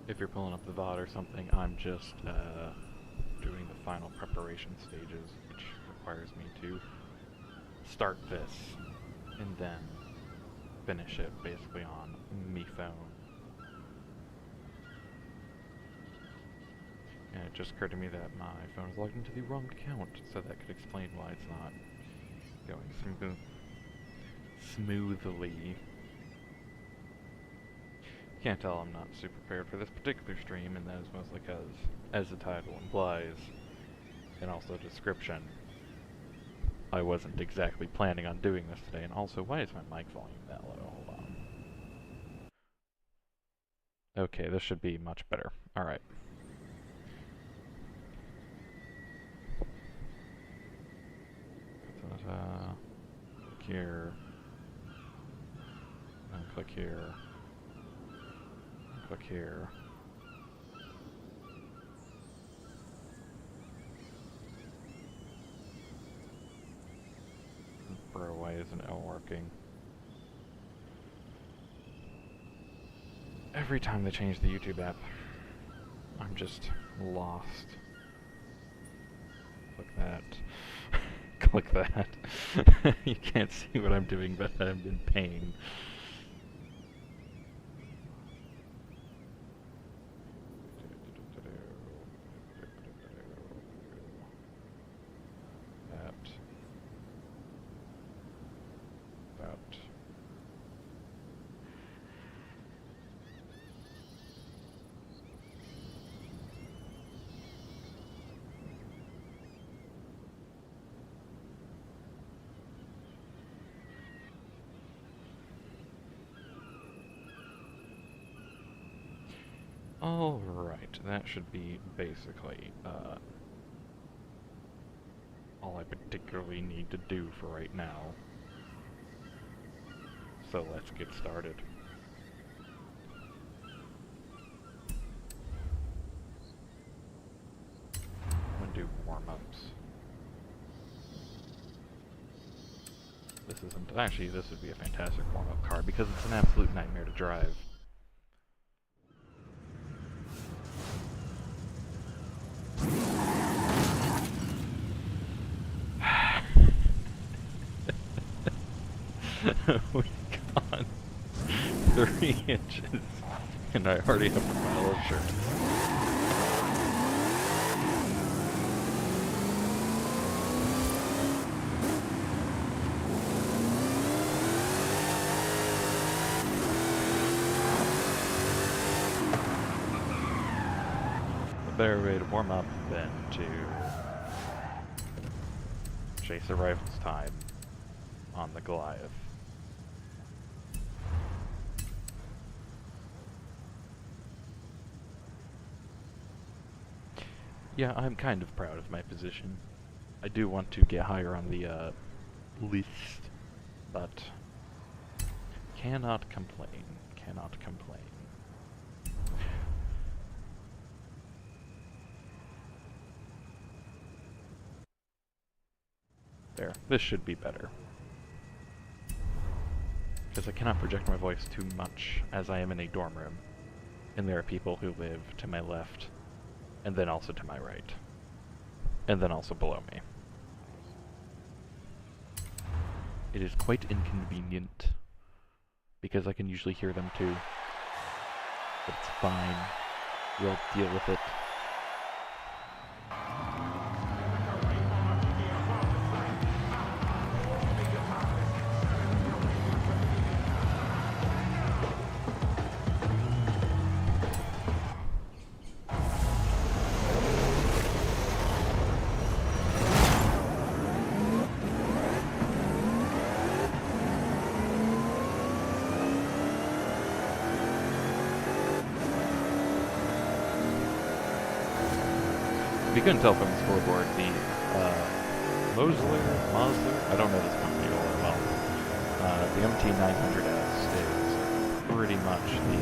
if you're pulling up the VOD or something, I'm just doing the final preparation stages, which requires me to start this and then finish it basically on me phone. And it just occurred to me that my phone is logged into the wrong account, so that could explain why it's not going smoothly. Can't tell I'm not super prepared for this particular stream, and that is mostly because, as the title implies, and also description, I wasn't exactly planning on doing this today. And also, why is my mic volume that low? Hold on. Okay, this should be much better. Alright. Click here. And click here. And click here. Bro, why isn't it working? Every time they change the YouTube app, I'm just lost. Click that. Click that. You can't see what I'm doing, but I'm in pain. Alright, that should be basically all I particularly need to do for right now. So let's get started. I'm gonna do warm-ups. This isn't... Actually, this would be a fantastic warm-up car because it's an absolute nightmare to drive. We've gone 3 inches, and I already have a pile of shirts. A better way to warm up than to chase a rifle's time on the Goliath. Yeah, I'm kind of proud of my position. I do want to get higher on the list, but cannot complain. Cannot complain. There, this should be better. Because I cannot project my voice too much, as I am in a dorm room, and there are people who live to my left, and then also to my right, and then also below me. It is quite inconvenient, because I can usually hear them too, but it's fine. We'll deal with it. If you couldn't tell from the scoreboard, the Mosler, I don't know this company all that well. The MT900S is pretty much the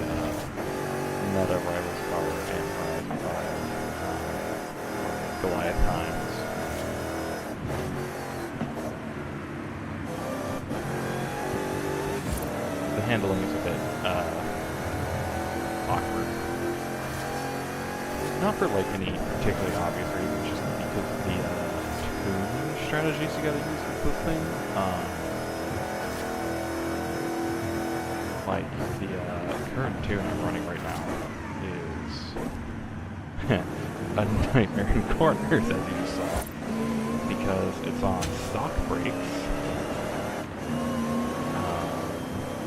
meta rivals car in Horizon 5, Goliath times. The handling is a bit awkward. not for like any particularly obvious reason, just because of the tune strategies you gotta use with this thing. Like the current tune I'm running right now is a nightmare in corners, as you just saw, because it's on stock brakes,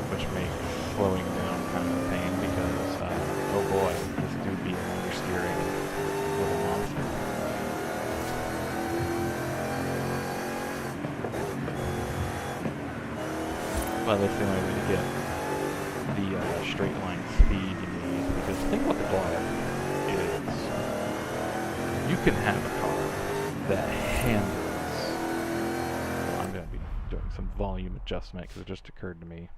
which makes slowing down kind of a pain because, oh boy, this dude be an understeering little monster. Well, that's the only way to get the straight line speed you need, because the thing about the Goliath is you can have a car that handles. Well, I'm going to be doing some volume adjustment because it just occurred to me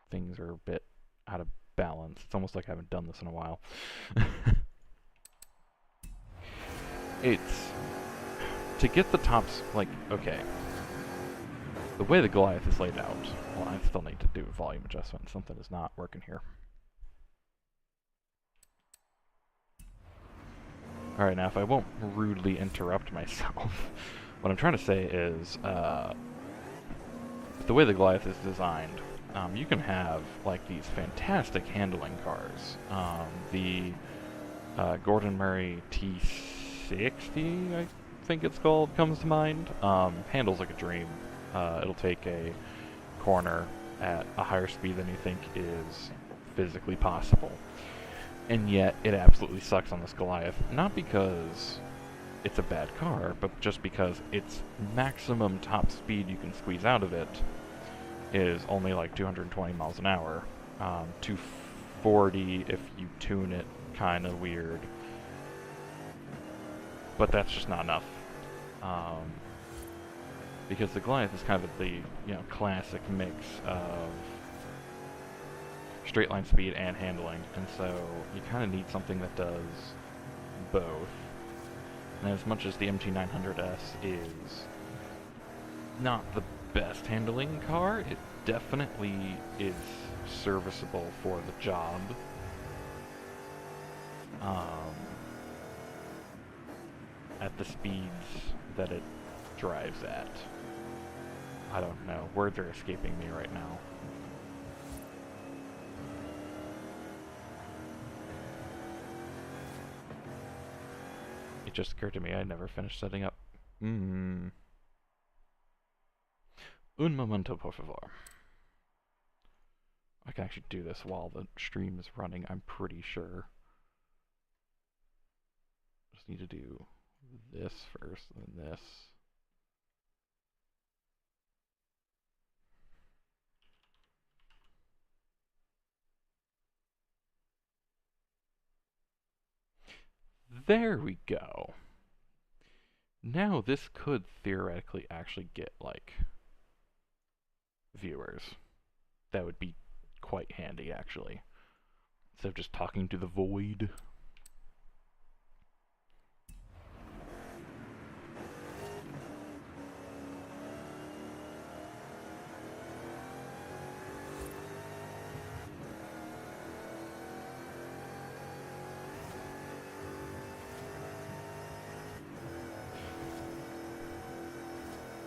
things are a bit out of balance. It's almost like I haven't done this in a while. It's to get the tops, like, okay, the way the Goliath is laid out, well, I still need to do a volume adjustment. Something is not working here. Alright, now if I won't rudely interrupt myself, what I'm trying to say is, the way the Goliath is designed, you can have, like, these fantastic handling cars. The Gordon Murray T60, I think it's called, comes to mind. Handles like a dream. It'll take a corner at a higher speed than you think is physically possible. And yet, it absolutely sucks on this Goliath. Not because it's a bad car, but just because its maximum top speed you can squeeze out of it is only like 220 miles an hour. 240 if you tune it kind of weird. But that's just not enough. Because the Goliath is kind of the, classic mix of straight line speed and handling, and so you kind of need something that does both. And as much as the MT900S is not the best handling car, it definitely is serviceable for the job. At the speeds that it drives at. I don't know. Words are escaping me right now. It just occurred to me I never finished setting up. Un momento, por favor. I can actually do this while the stream is running, I'm pretty sure. Just need to do this first, and then this. There we go. Now this could theoretically actually get, like, viewers. That would be quite handy, actually. Instead of just talking to the void.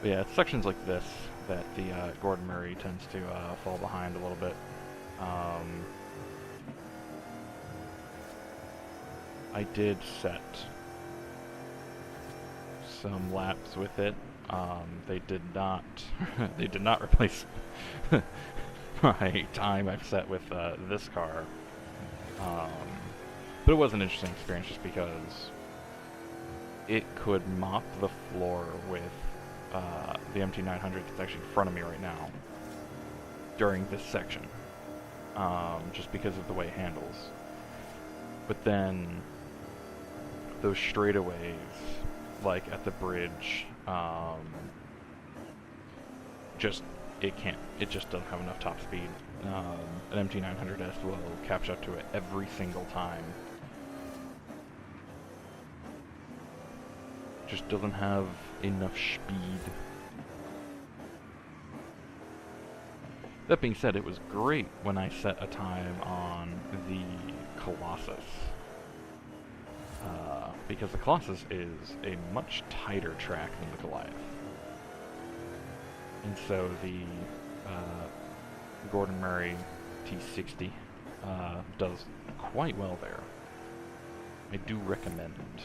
But yeah, it's sections like this that the Gordon Murray tends to fall behind a little bit. I did set some laps with it. They did not they did not replace my time I've set with this car. But it was an interesting experience just because it could mop the floor with the MT900 that's actually in front of me right now during this section, just because of the way it handles. But then those straightaways, like at the bridge, it just doesn't have enough top speed. An MT900S will catch up to it every single time. Just doesn't have enough speed. That being said, it was great when I set a time on the Colossus. because the Colossus is a much tighter track than the Goliath. And so the Gordon Murray T60 does quite well there. I do recommend it.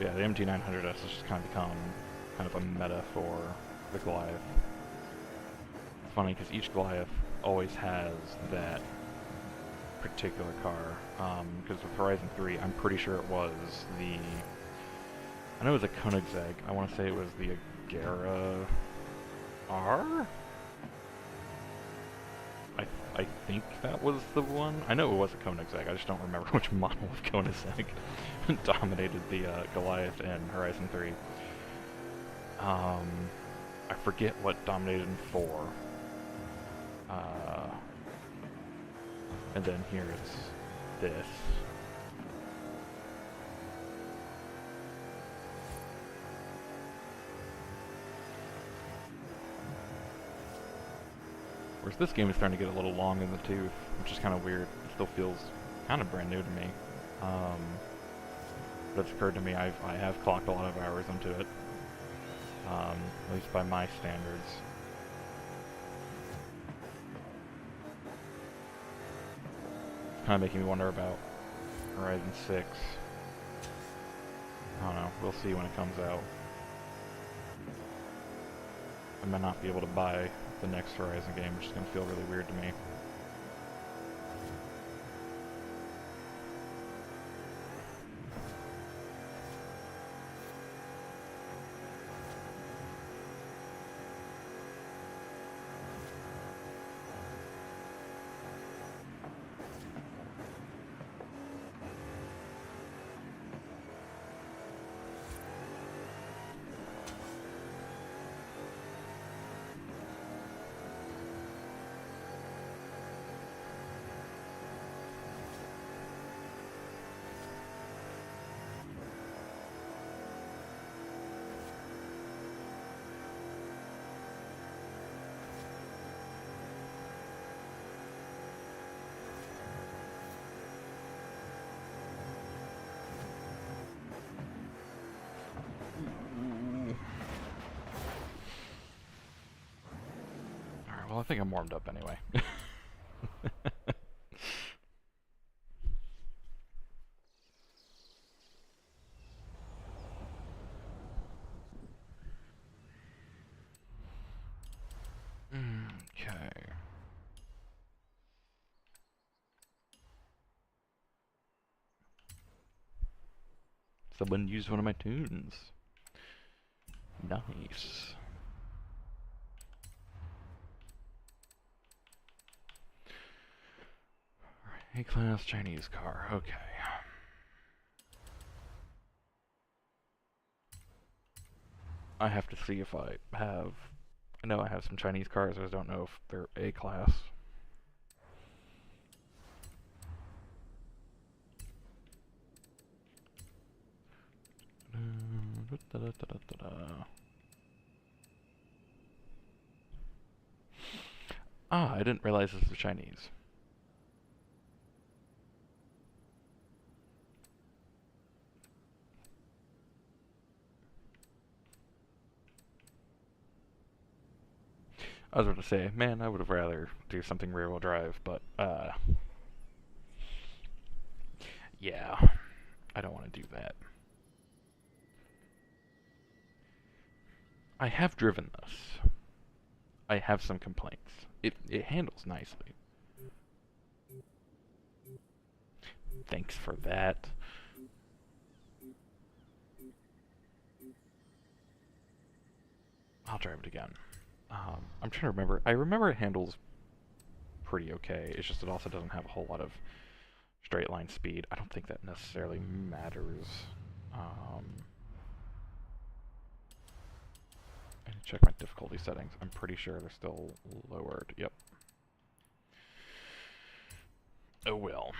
Yeah, the MT900S has just kind of become kind of a meta for the Goliath. It's funny because each Goliath always has that particular car. Because with Horizon 3, I'm pretty sure it was the... I know it was a Koenigsegg. I want to say it was the Agera R? I think that was the one. I know it was a Koenigsegg, I just don't remember which model of Koenigsegg dominated the Goliath in Horizon 3. I forget what dominated in 4. And then here it's this. Whereas this game is starting to get a little long in the tooth, which is kind of weird. It still feels kind of brand new to me. But it's occurred to me I have clocked a lot of hours into it. At least by my standards. It's kind of making me wonder about Horizon 6. I don't know, we'll see when it comes out. I might not be able to buy the next Horizon game, which is going to feel really weird to me. Alright, well I think I'm warmed up anyway. Okay. Someone used one of my tunes. Nice. A-class Chinese car, okay. I have to see if I have... I know I have some Chinese cars, I just don't know if they're A-class. Ah, I didn't realize this was Chinese. I was about to say, man, I would have rather do something rear-wheel drive, but, yeah, I don't want to do that. I have driven this. I have some complaints. It handles nicely. Thanks for that. I'll drive it again. I'm trying to remember. I remember it handles pretty okay. It's just it also doesn't have a whole lot of straight line speed. I don't think that necessarily matters. I need to check my difficulty settings. I'm pretty sure they're still lowered. Yep. Oh well.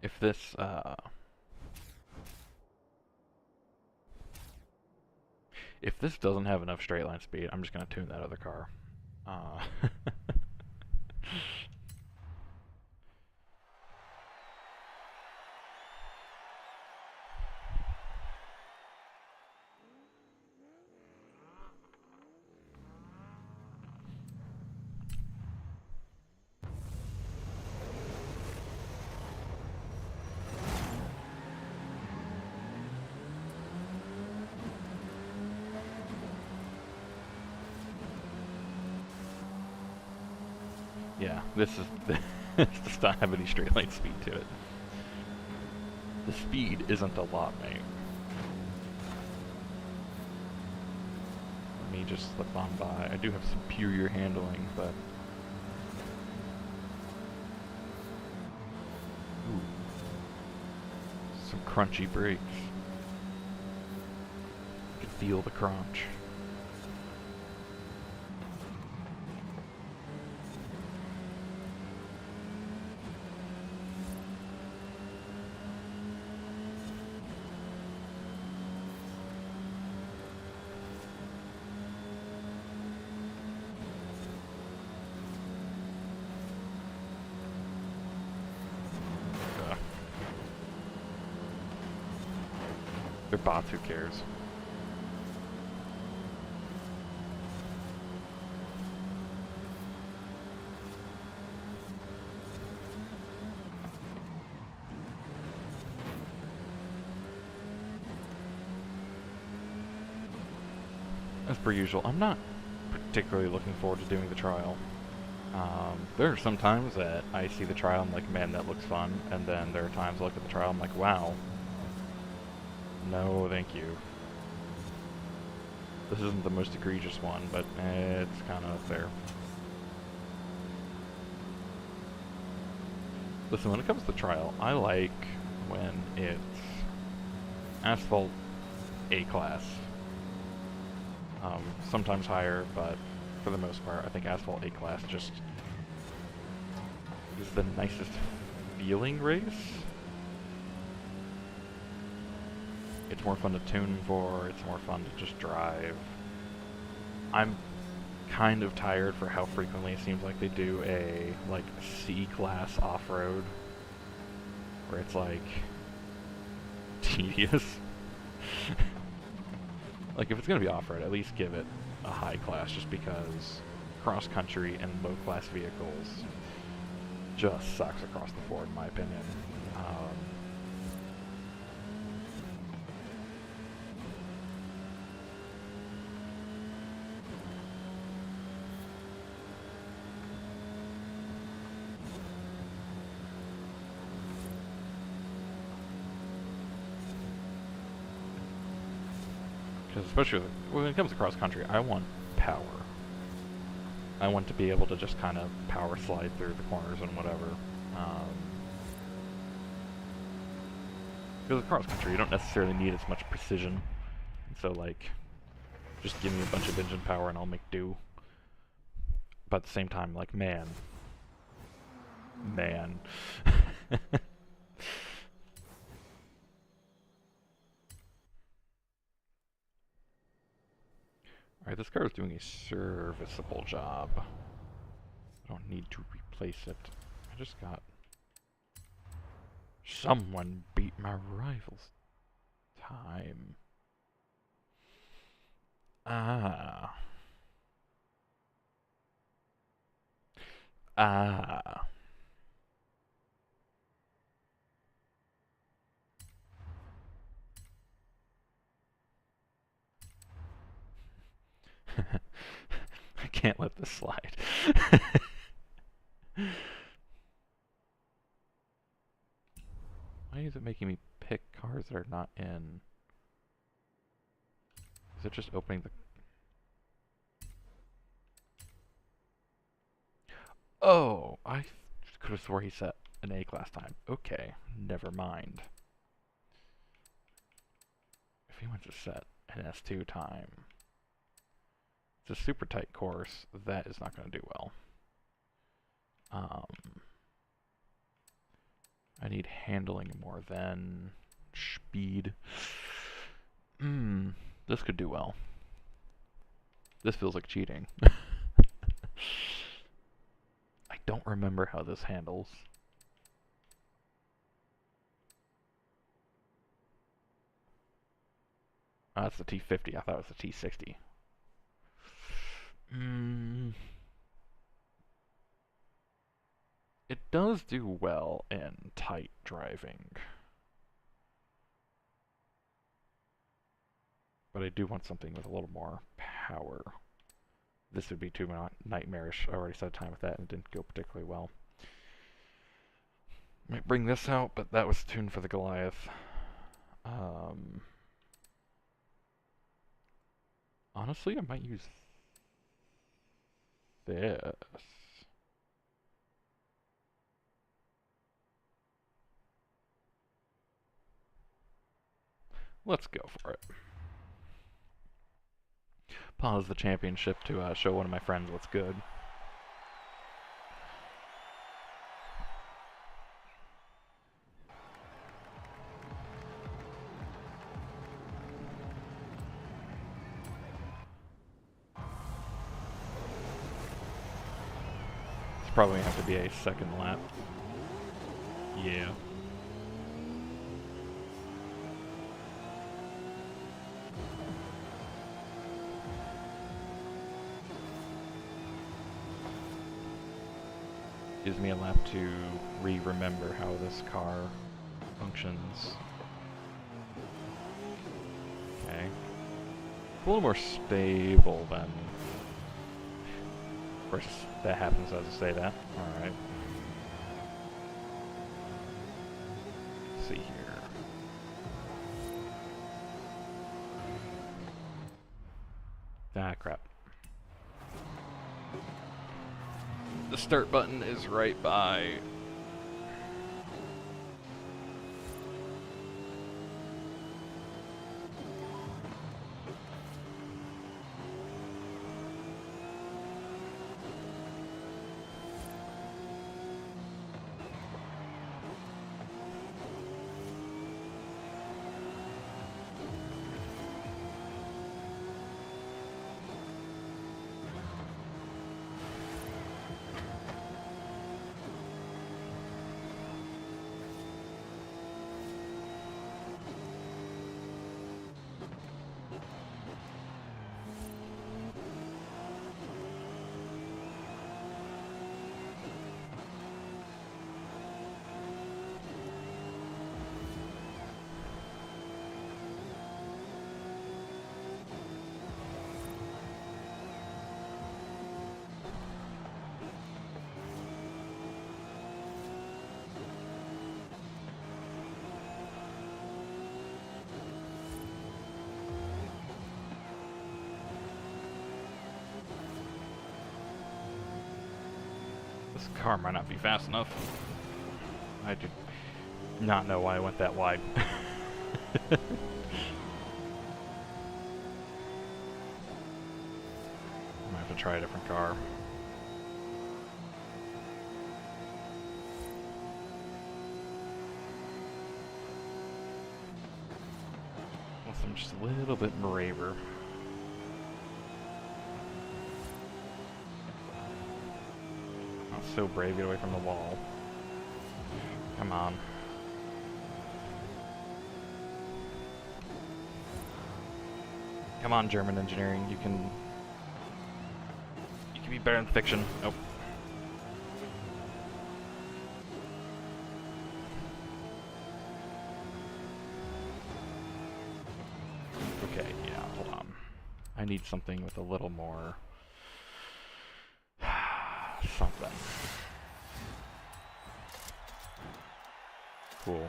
If this, if this doesn't have enough straight line speed, I'm just gonna tune that other car. Yeah, this does not have any straight line speed to it. The speed isn't a lot, mate. Let me just slip on by. I do have superior handling, but... Ooh. Some crunchy brakes. You can feel the crunch. They're bots, who cares? As per usual, I'm not particularly looking forward to doing the trial. There are some times that I see the trial, I'm like, man, that looks fun, and then there are times I look at the trial, I'm like, wow. No, thank you. This isn't the most egregious one, but it's kind of there. Listen, when it comes to trial, I like when it's asphalt A-class. Sometimes higher, but for the most part, I think asphalt A-class just is the nicest feeling race. It's more fun to tune for, it's more fun to just drive. I'm kind of tired for how frequently it seems like they do a, like, C-class off-road, where it's, like, tedious. Like, if it's gonna be off-road, at least give it a high class, just because cross-country and low-class vehicles just sucks across the board, in my opinion. Because especially when it comes to cross-country, I want power. I want to be able to just kind of power slide through the corners and whatever. Because with cross-country, you don't necessarily need as much precision. So, like, just give me a bunch of engine power and I'll make do. But at the same time, like, man. Alright, this car is doing a serviceable job. I don't need to replace it. I just got... Someone beat my rival's time. Ah. Ah. I can't let this slide. Why is it making me pick cars that are not in? Is it just opening the... Oh, I could have swore he set an A-class time. Okay, never mind. If he wants to set an S2 time, it's a super tight course. That is not going to do well. I need handling more than speed. This could do well. This feels like cheating. I don't remember how this handles. Oh, that's the T50. I thought it was the T60. It does do well in tight driving. But I do want something with a little more power. This would be too nightmarish. I already set time with that and it didn't go particularly well. Might bring this out, but that was tuned for the Goliath. Honestly, I might use this. Let's go for it. Pause the championship to show one of my friends what's good. It's probably gonna have to be a second lap. Yeah. Gives me a lap to remember how this car functions. Okay. A little more stable than... Of course, that happens as I say that. Alright. Let's see here. Ah, crap. The start button is right by... This car might not be fast enough. I do not know why I went that wide. I might have to try a different car. Unless I'm just a little bit braver. Not so brave, get away from the wall. Come on. Come on, German engineering, you can be better in fiction. Nope. Okay, yeah, hold on. I need something with a little more... something. Cool.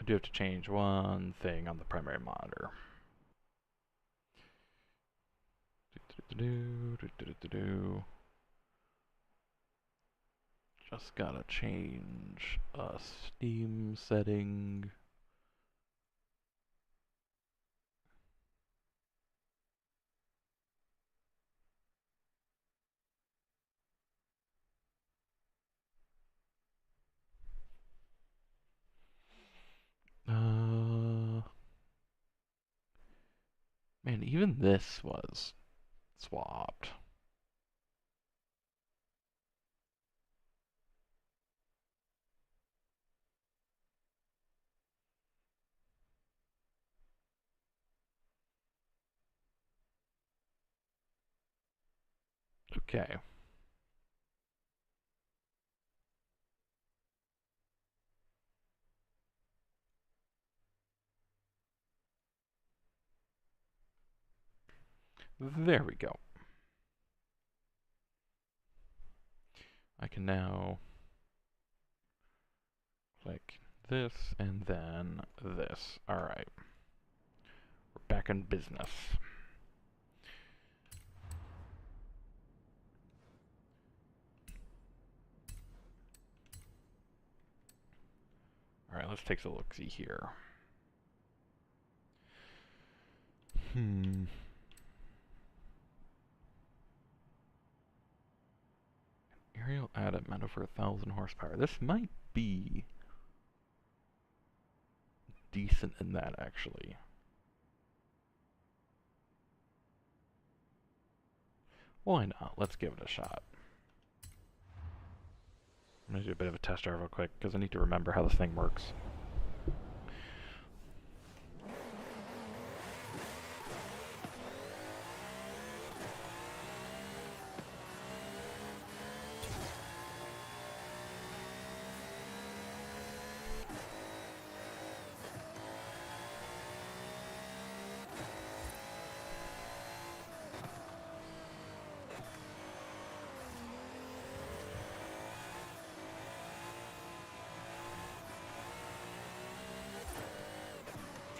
do have to change one thing on the primary monitor. Just gotta change a Steam setting. Man, even this was swapped. Okay. There we go. I can now click this and then this. Alright. We're back in business. Alright, let's take a look-see here. Aerial added meant over 1,000 horsepower. This might be decent in that, actually. Why not? Let's give it a shot. I'm going to do a bit of a test drive real quick, because I need to remember how this thing works.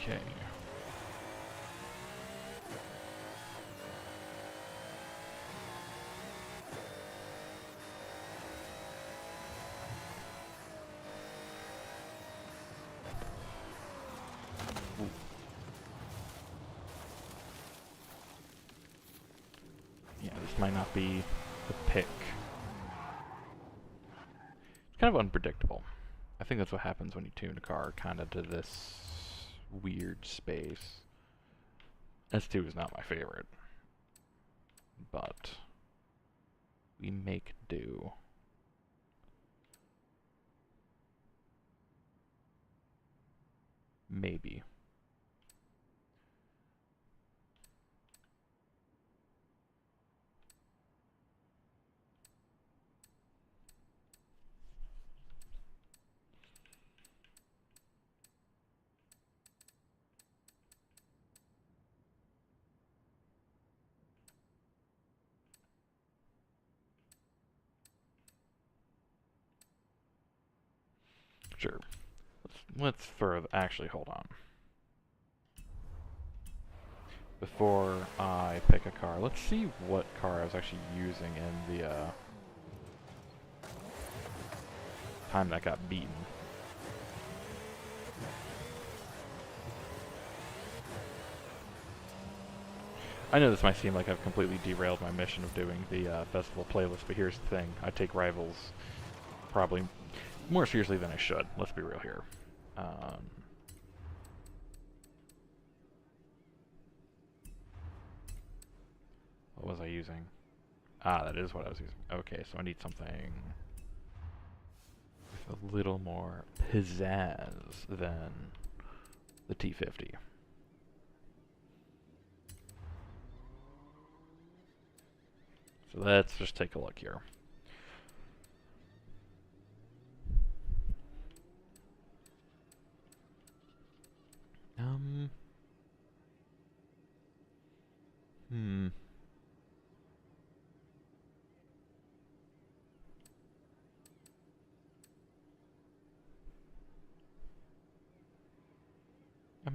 Okay. Ooh. Yeah, this might not be the pick. It's kind of unpredictable. I think that's what happens when you tune a car kind of to this weird space. S2 is not my favorite, but we make do. Maybe. Sure. Let's further. Actually, hold on. Before I pick a car, let's see what car I was actually using in the time that got beaten. I know this might seem like I've completely derailed my mission of doing the festival playlist, but here's the thing. I take Rivals probably more seriously than I should. Let's be real here. What was I using? Ah, that is what I was using. Okay, so I need something with a little more pizzazz than the T50. So let's just take a look here.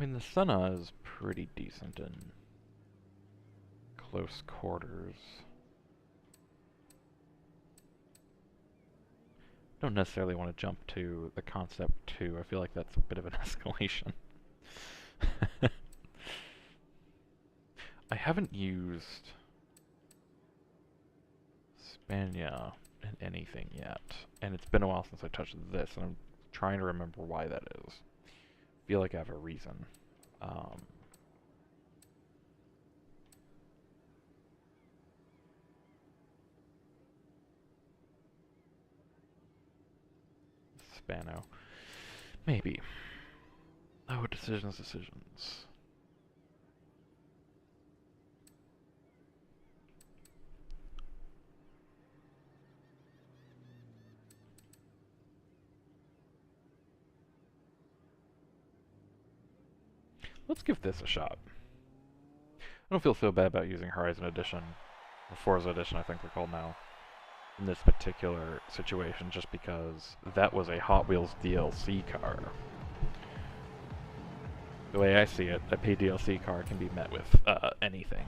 mean, the Senna is pretty decent in close quarters. Don't necessarily want to jump to the Concept 2. I feel like that's a bit of an escalation. I haven't used Spania in anything yet, and it's been a while since I touched this, and I'm trying to remember why that is. I feel like I have a reason. Spano. Maybe. Oh, decisions. Let's give this a shot. I don't feel so bad about using Horizon Edition, or Forza Edition I think they're called now, in this particular situation, just because that was a Hot Wheels DLC car. The way I see it, a paid DLC car can be met with anything.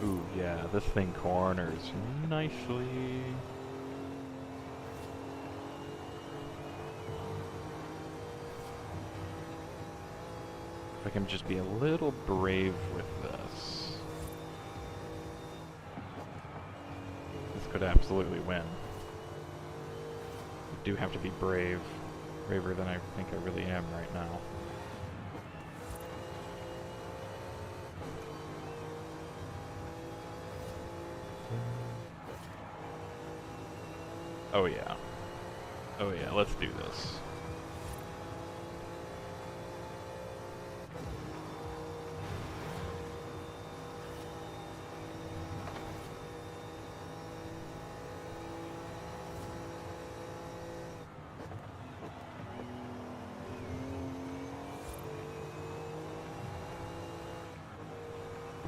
Ooh, yeah, this thing corners nicely. If I can just be a little brave with this. This could absolutely win. I do have to be brave. Braver than I think I really am right now. Oh yeah. Oh yeah, let's do this.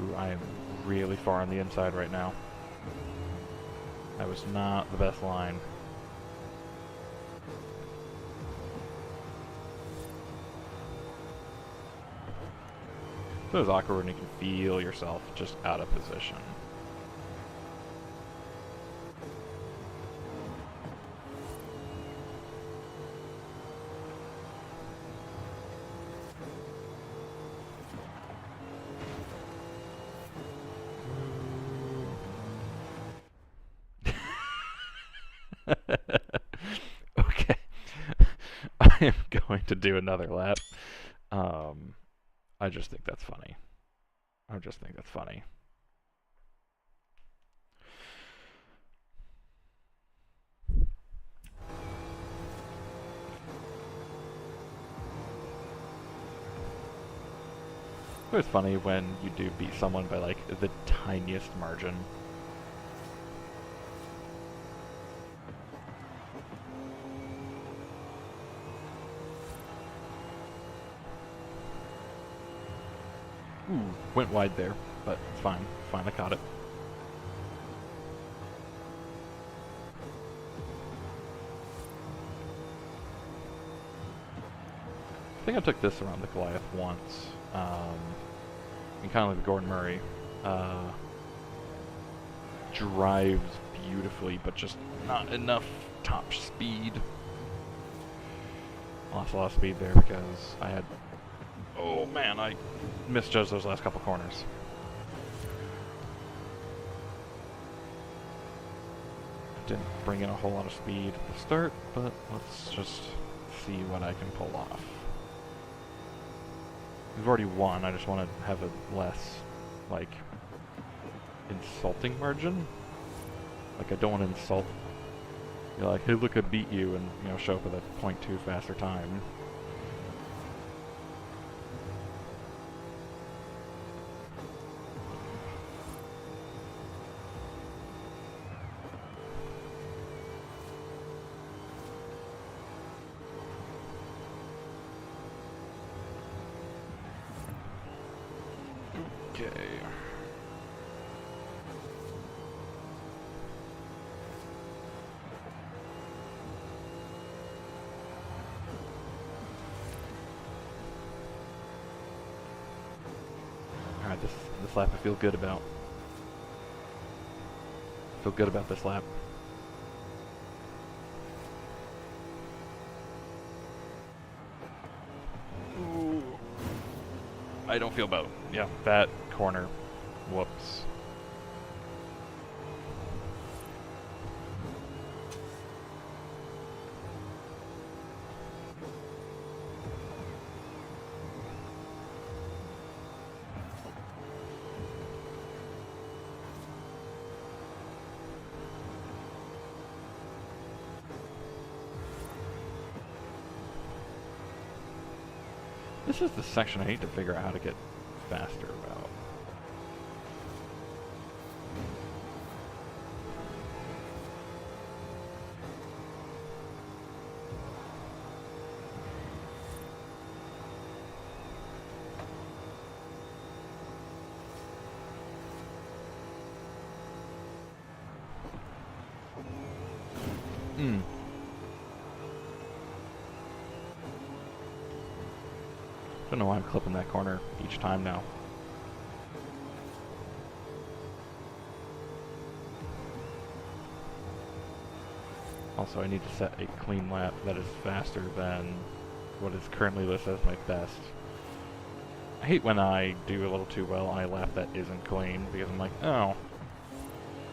Ooh, I am really far on the inside right now. That was not the best line. So it's awkward when you can feel yourself just out of position. Okay. I am going to do another lap. I just think that's funny. I just think that's funny. It was funny when you do beat someone by like the tiniest margin. Ooh, went wide there, but it's fine. Fine, I caught it. I think I took this around the Goliath once. And kind of like Gordon Murray. Drives beautifully, but just not enough top speed. Lost a lot of speed there because I had... Oh man, I misjudged those last couple corners. Didn't bring in a whole lot of speed at the start, but let's just see what I can pull off. We've already won, I just want to have a less, like, insulting margin. Like, I don't want to insult... You're like, hey look, I beat you, and, you know, show up with a 0.2 faster time. Okay. Alright, this lap I feel good about. Feel good about this lap. Ooh. I don't feel about, yeah, that corner. Whoops. This is the section I need to figure out how to get faster about. Don't know why I'm clipping that corner each time now. Also, I need to set a clean lap that is faster than what is currently listed as my best. I hate when I do a little too well on a lap that isn't clean, because I'm like, oh.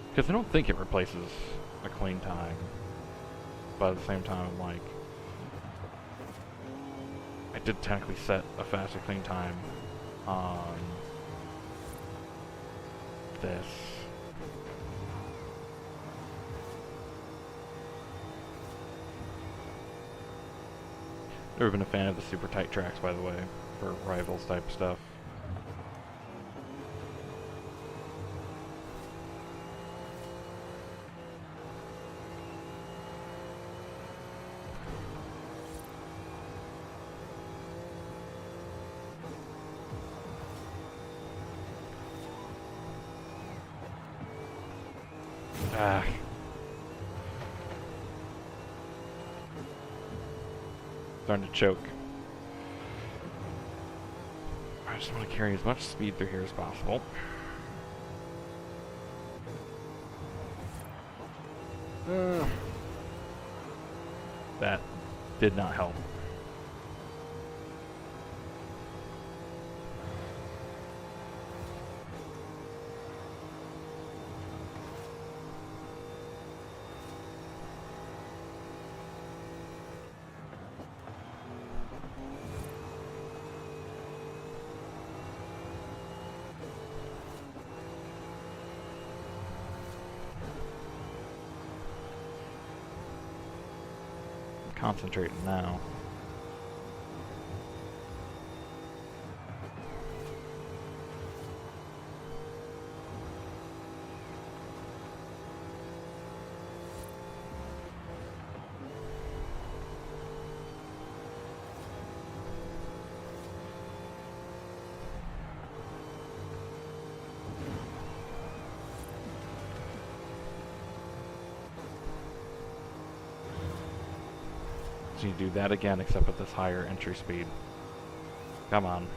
Because I don't think it replaces a clean time. But at the same time, I'm like, I did technically set a faster clean time on this. Never been a fan of the super tight tracks, by the way, for rivals type stuff. Ah. Starting to choke. I just want to carry as much speed through here as possible. That did not help. Concentrating now. You do that again, except with this higher entry speed. Come on.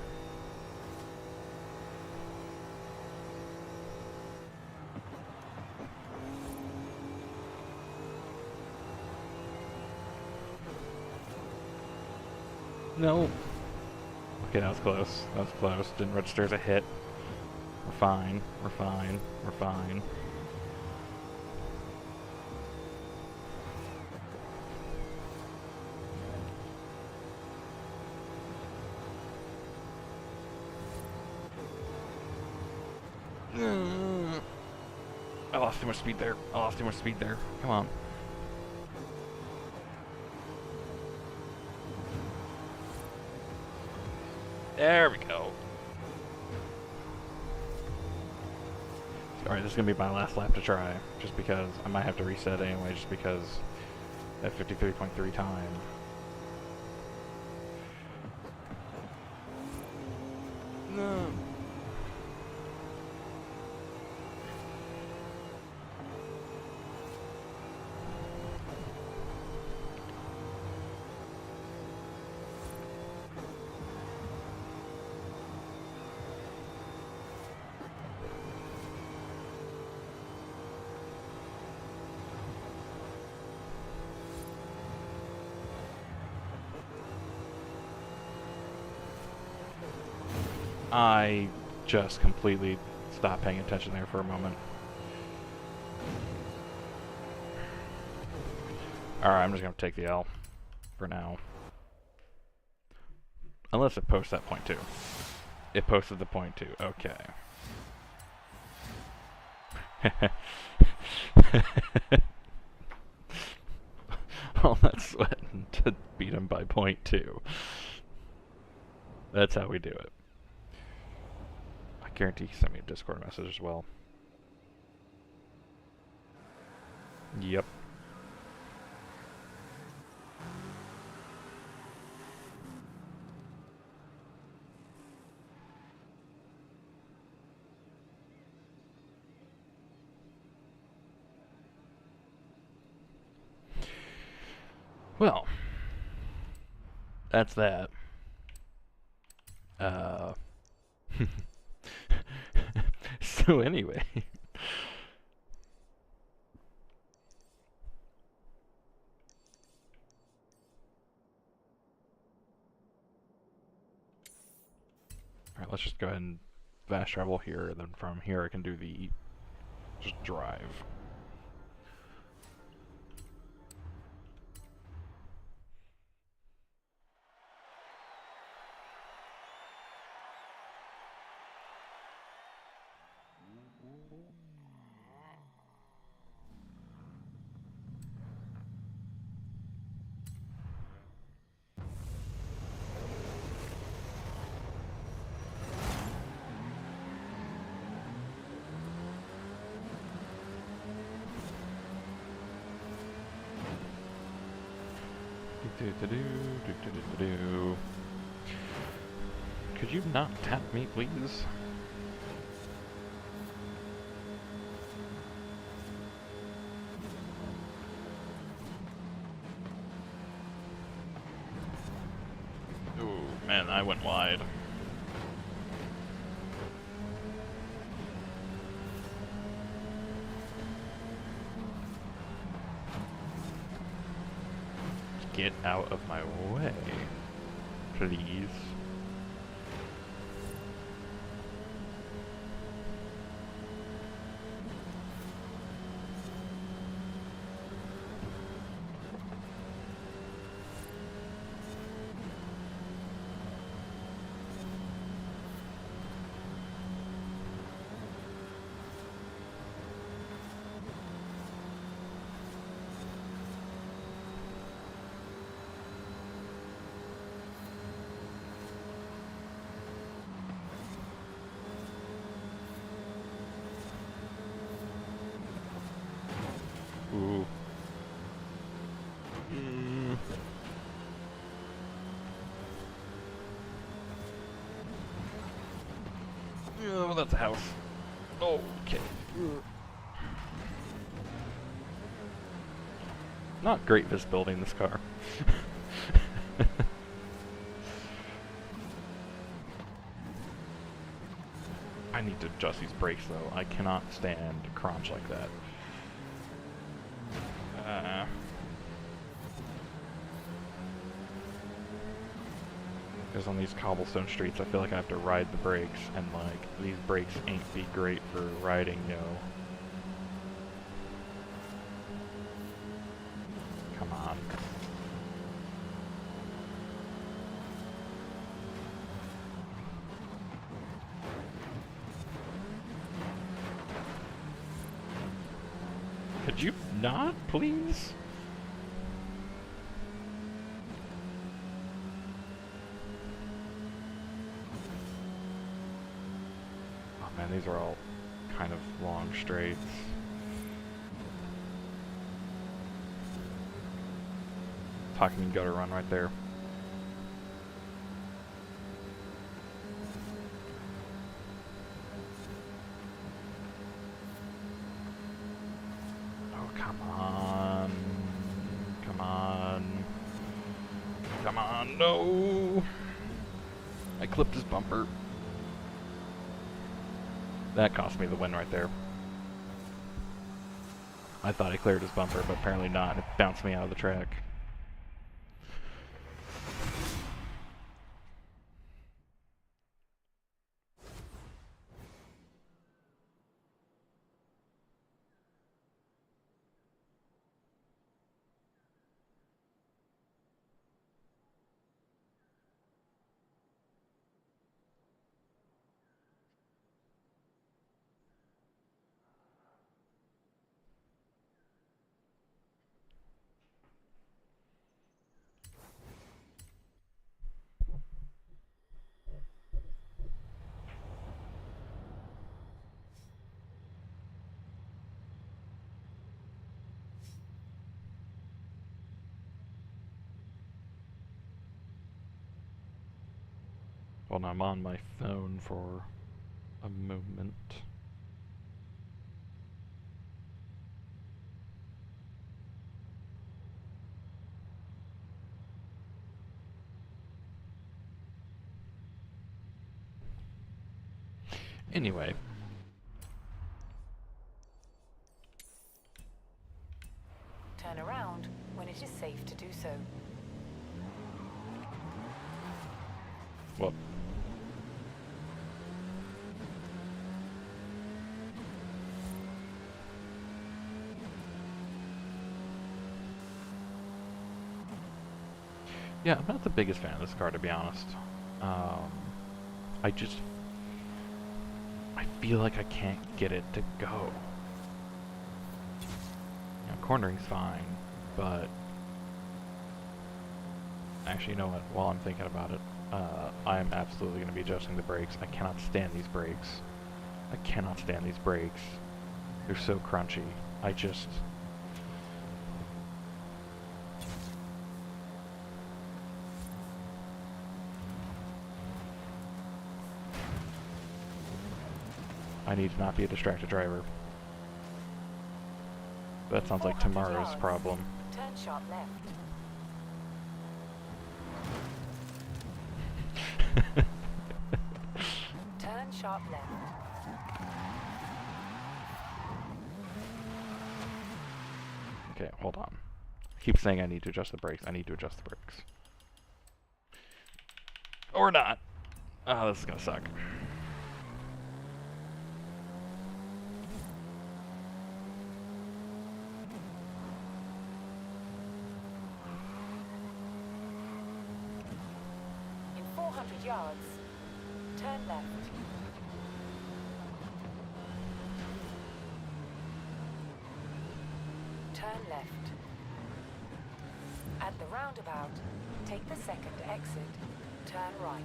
No. Okay, that was close. That was close. Didn't register as a hit. We're fine. We're fine. We're fine. I lost too much speed there. I lost too much speed there. Come on. There we go. Alright, this is going to be my last lap to try. Just because I might have to reset anyway, just because at 53.3 time. No. I just completely stopped paying attention there for a moment. Alright, I'm just gonna take the L for now. Unless it posts that point too. It posted the point too. Okay. All that sweating to beat him by point two. That's how we do it. I guarantee he sent me a Discord message as well. Yep. Well, that's that. So anyway. Alright, let's just go ahead and fast travel here, and then from here I can do the just drive. Could you not tap me, please? Ooh, man, I went wide. Get out of my way, please. Ooh. Oh, that's a house. Okay. Not great visibility in this car. I need to adjust these brakes though. I cannot stand a crunch like that. Because on these cobblestone streets, I feel like I have to ride the brakes, and like, these brakes ain't be great for riding, yo. Come on. Could you not, please? Oh man, these are all kind of long straights. Talking gutter run right there. Come on. Come on. Come on, no! I clipped his bumper. That cost me the win right there. I thought I cleared his bumper, but apparently not. It bounced me out of the track. Hold on, I'm on my phone for a moment. Anyway. Turn around when it is safe to do so. Well. Yeah, I'm not the biggest fan of this car, to be honest. I feel like I can't get it to go. You know, cornering's fine, but actually, you know what? While I'm thinking about it, I am absolutely going to be adjusting the brakes. I cannot stand these brakes. I cannot stand these brakes. They're so crunchy. I need to not be a distracted driver. That sounds like tomorrow's problem. Turn sharp left. Turn sharp left. Okay, hold on. I keep saying I need to adjust the brakes. I need to adjust the brakes. Or not. Oh, this is gonna suck. In 400 yards, turn left. Turn left. At the roundabout, take the second exit. Turn right.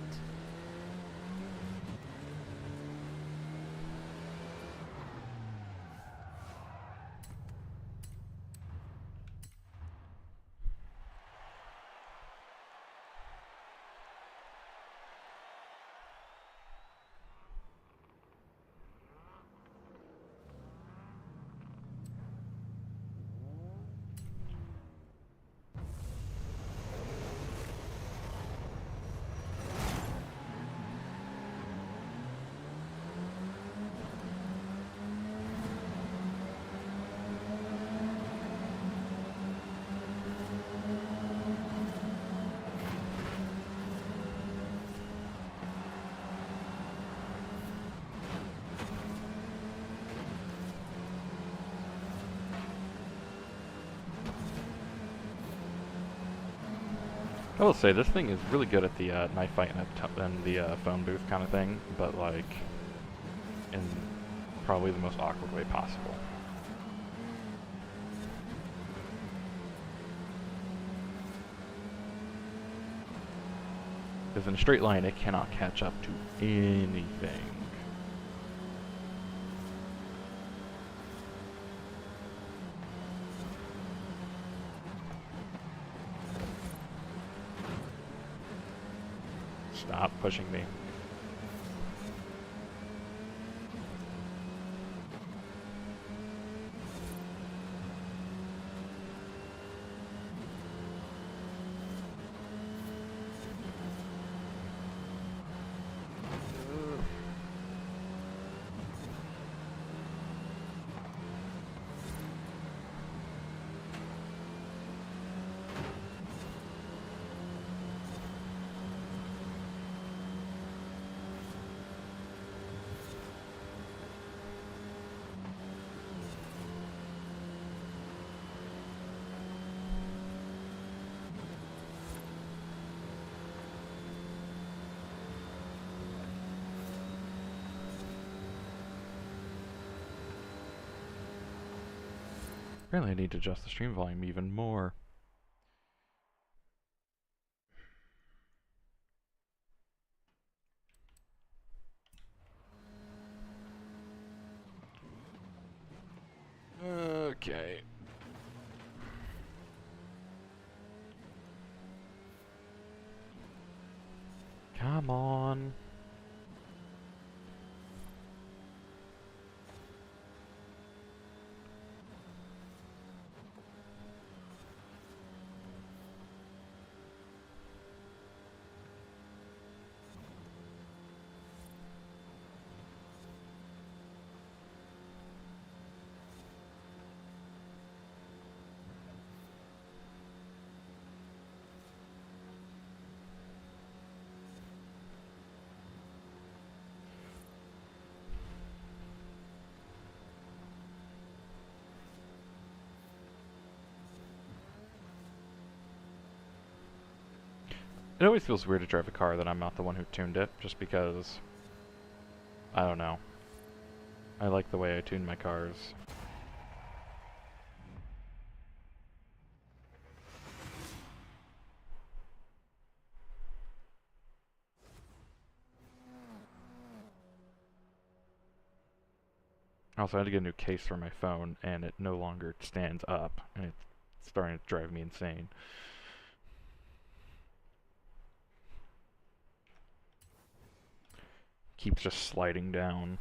I will say, this thing is really good at the knife fight and the phone booth kind of thing, but like, in probably the most awkward way possible. Because in a straight line, it cannot catch up to anything. Stop pushing me. Apparently I need to adjust the stream volume even more. Okay. Come on. It always feels weird to drive a car that I'm not the one who tuned it, just because, I don't know. I like the way I tune my cars. Also, I had to get a new case for my phone, and it no longer stands up, and it's starting to drive me insane. Keeps just sliding down.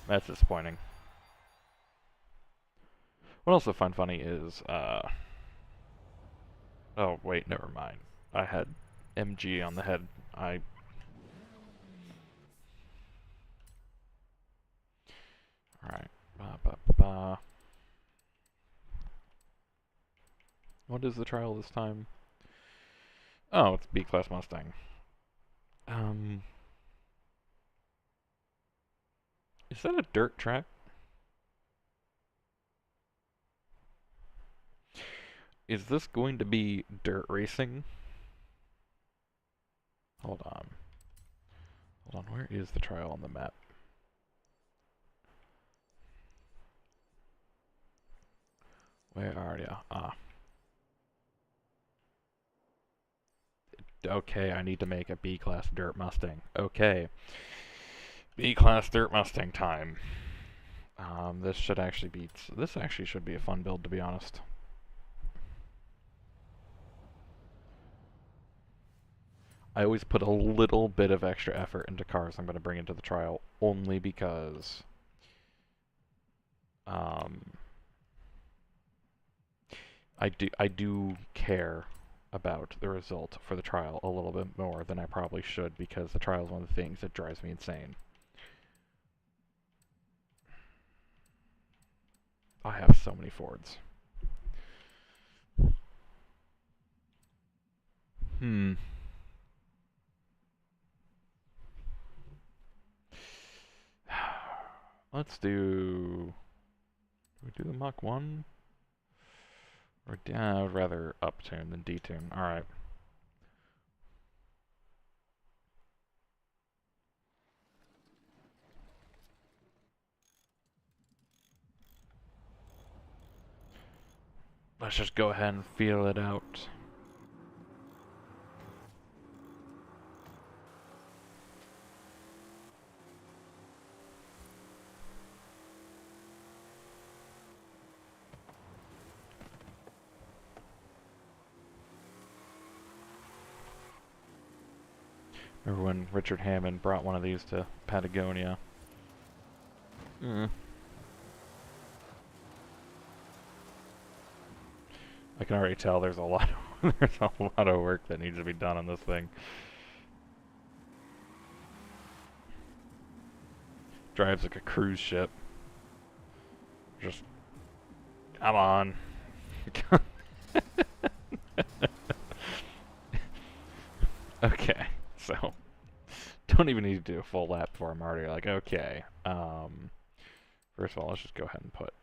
That's disappointing. What else I find funny is, oh, wait, never mind. I had MG on the head. Alright. What is the trial this time? Oh, it's B-Class Mustang. Is that a dirt track? Is this going to be dirt racing? Hold on. Hold on, where is the trial on the map? Where are ya? Ah. Okay, I need to make a B-Class Dirt Mustang. Okay. B-Class Dirt Mustang time. This actually should be a fun build, to be honest. I always put a little bit of extra effort into cars I'm going to bring into the trial, only because I do care about the result for the trial a little bit more than I probably should, because the trial is one of the things that drives me insane. I have so many Fords. Let's do... we do the Mach 1? Or, I would rather up-tune than detune. Alright. Let's just go ahead and feel it out. Remember when Richard Hammond brought one of these to Patagonia? I can already tell there's a lot of work that needs to be done on this thing. Drives like a cruise ship. Just come on. Okay, so don't even need to do a full lap before I'm already like, okay. First of all, let's just go ahead and put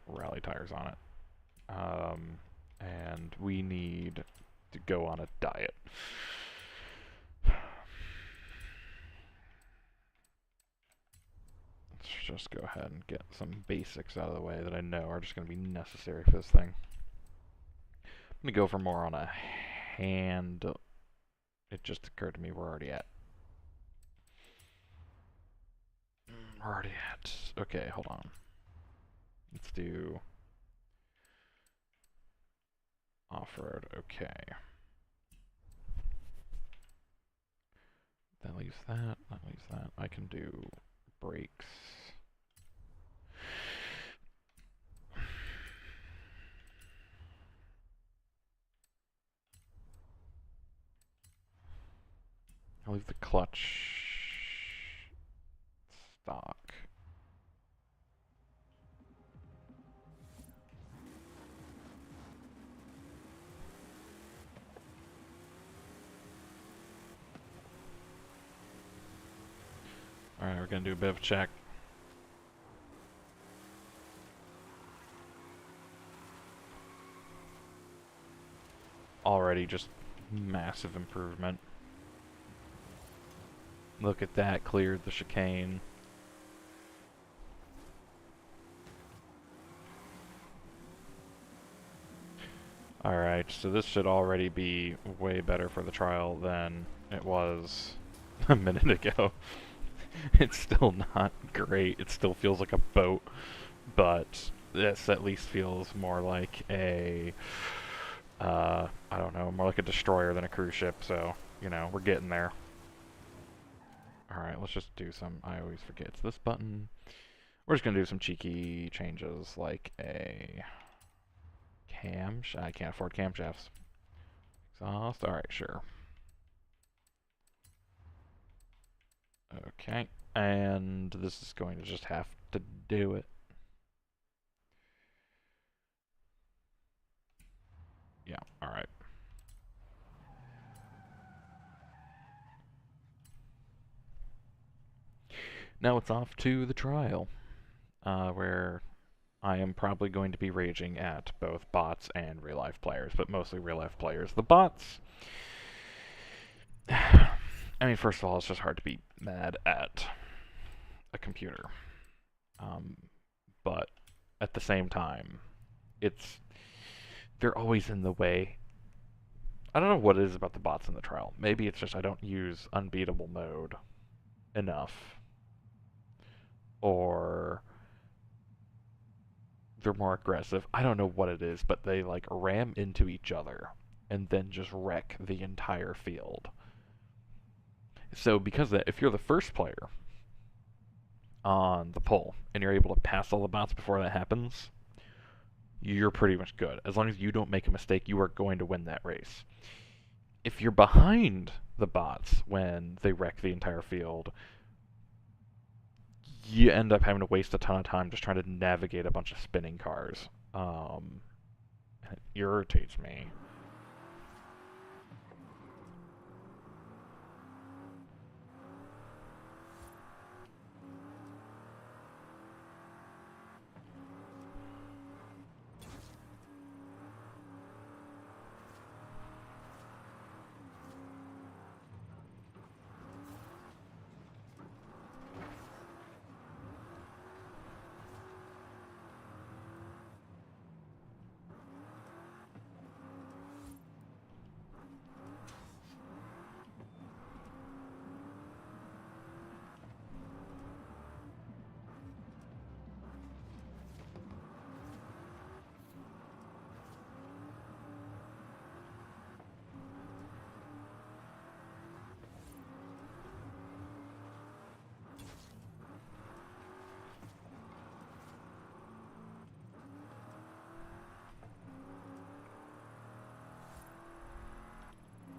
rally tires on it. And we need to go on a diet. Let's just go ahead and get some basics out of the way that I know are just going to be necessary for this thing. I'm going to go for more on a hand. It just occurred to me we're already at We're already at... Okay, hold on. Let's do... Off-road, okay. That leaves that, that leaves that. I can do brakes. I'll leave the clutch stock. Alright, we're gonna do a bit of a check. Already just massive improvement. Look at that, cleared the chicane. Alright, so this should already be way better for the trial than it was a minute ago. It's still not great, it still feels like a boat, but this at least feels more like a, I don't know, more like a destroyer than a cruise ship, so, you know, we're getting there. Alright, let's just do some, I always forget, it's this button. We're just gonna do some cheeky changes, like a I can't afford camshafts. Exhaust, alright, sure. Okay, and this is going to just have to do it. Yeah, alright. Now it's off to the trial, where I am probably going to be raging at both bots and real-life players, but mostly real-life players. The bots... I mean, first of all, it's just hard to be mad at a computer. But at the same time, they're always in the way. I don't know what it is about the bots in the trial. Maybe it's just I don't use unbeatable mode enough. Or they're more aggressive. I don't know what it is, but they like ram into each other and then just wreck the entire field. So because of that, if you're the first player on the pole and you're able to pass all the bots before that happens, you're pretty much good. As long as you don't make a mistake, you are going to win that race. If you're behind the bots when they wreck the entire field, you end up having to waste a ton of time just trying to navigate a bunch of spinning cars. It irritates me.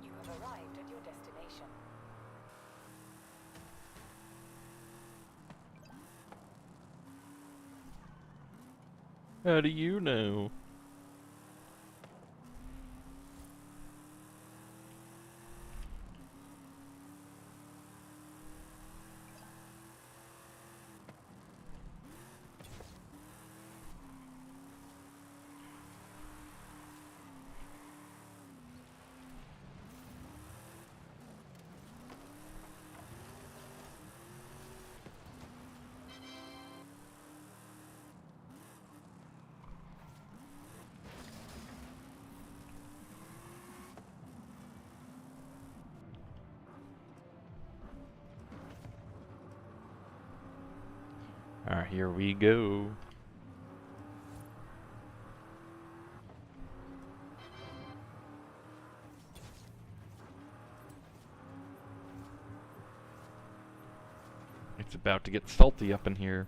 You have arrived at your destination. How do you know? Alright, here we go. It's about to get salty up in here.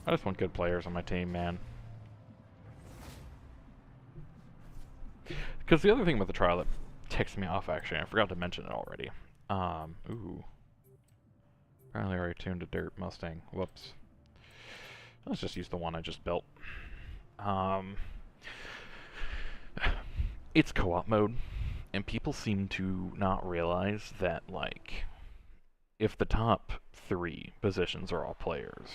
I just want good players on my team, man. Because the other thing about the trial that ticks me off, actually, I forgot to mention it already. Ooh. Apparently I already tuned a dirt Mustang. Whoops. Let's just use the one I just built. It's co-op mode, and people seem to not realize that, like, if the top 3 positions are all players,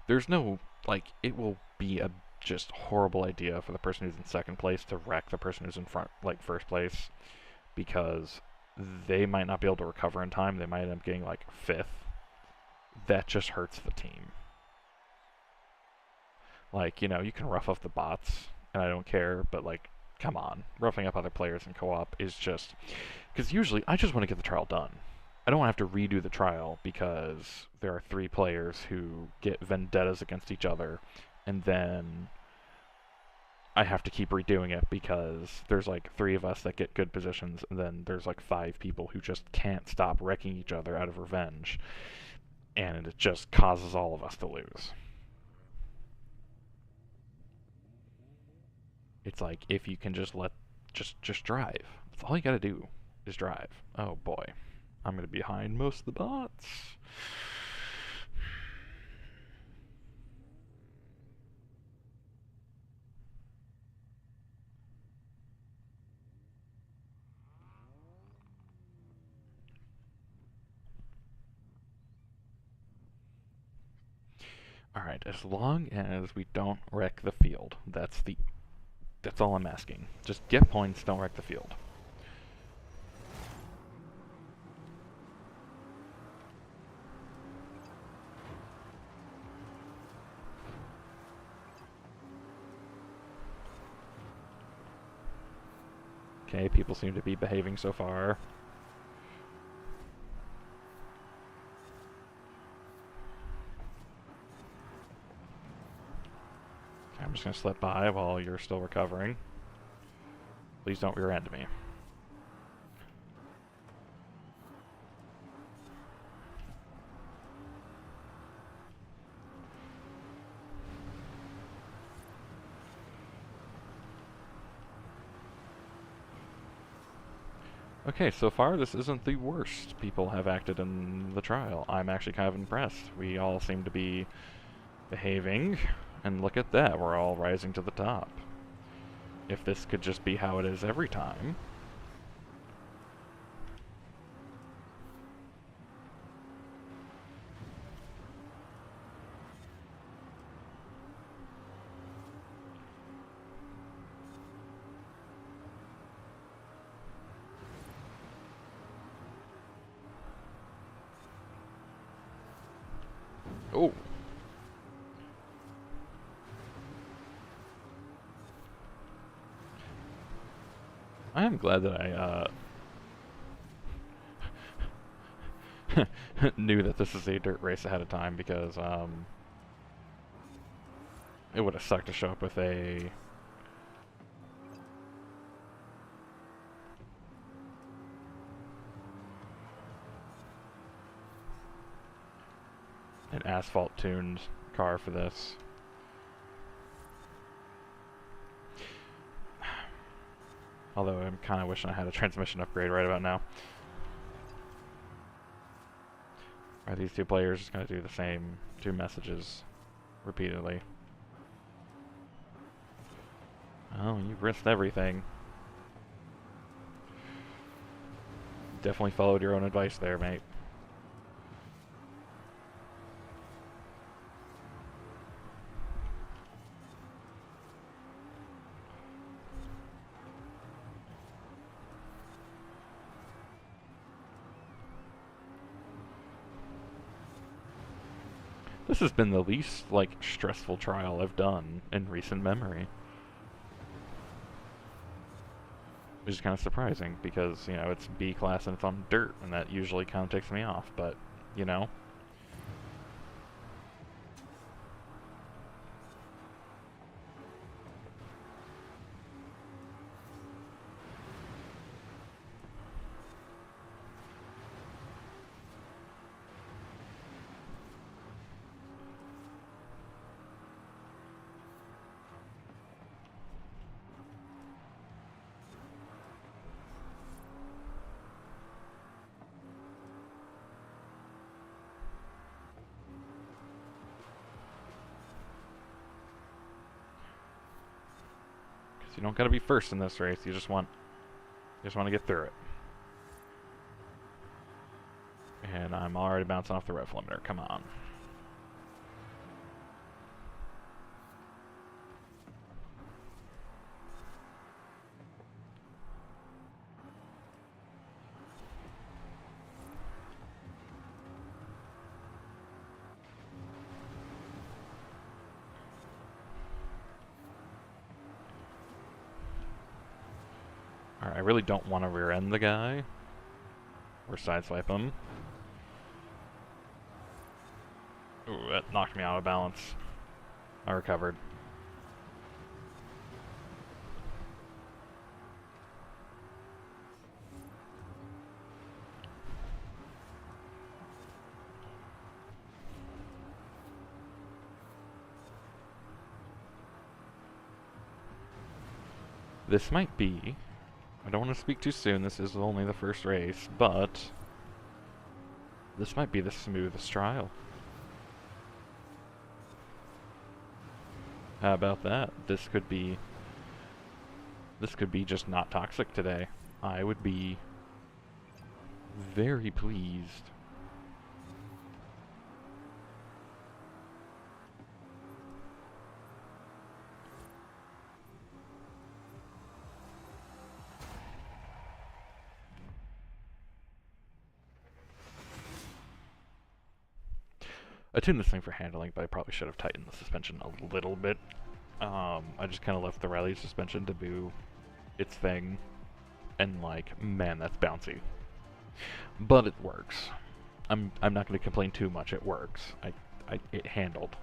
there's no, like, it will be a just horrible idea for the person who's in second place to wreck the person who's in front, like, first place, because they might not be able to recover in time. They might end up getting, like, 5th. That just hurts the team. Like, you know, you can rough up the bots, and I don't care, but, like, come on. Roughing up other players in co-op is just... Because usually, I just want to get the trial done. I don't want to have to redo the trial because there are 3 players who get vendettas against each other, and then I have to keep redoing it because there's like 3 of us that get good positions, and then there's like 5 people who just can't stop wrecking each other out of revenge, and it just causes all of us to lose. It's like, if you can just just drive. That's all you gotta do, is drive. Oh boy. I'm gonna be behind most of the bots. Alright, as long as we don't wreck the field, that's all I'm asking. Just get points, don't wreck the field. Okay, people seem to be behaving so far. Okay, I'm just gonna slip by while you're still recovering. Please don't rear end me. Okay, so far this isn't the worst people have acted in the trial. I'm actually kind of impressed. We all seem to be behaving, and look at that, we're all rising to the top. If this could just be how it is every time... Oh! I am glad that I, knew that this is a dirt race ahead of time, because, it would have sucked to show up with an asphalt-tuned car for this. Although I'm kind of wishing I had a transmission upgrade right about now. Are these 2 players just going to do the same 2 messages repeatedly? Oh, you've risked everything. Definitely followed your own advice there, mate. This has been the least, like, stressful trial I've done in recent memory. Which is kind of surprising, because, you know, it's B class and it's on dirt, and that usually kind of takes me off, but, you know. You don't gotta be first in this race. You just want to get through it. And I'm already bouncing off the rev limiter. Come on. Alright, I really don't want to rear end the guy. Or sideswipe him. Ooh, that knocked me out of balance. I recovered. This might be... I don't want to speak too soon, this is only the first race, but... this might be the smoothest trial. How about that? This could be just not toxic today. I would be very pleased. I tuned this thing for handling, but I probably should have tightened the suspension a little bit. I just kind of left the rally suspension to do its thing, and like, man, that's bouncy. But it works. I'm not going to complain too much. It works. It handled.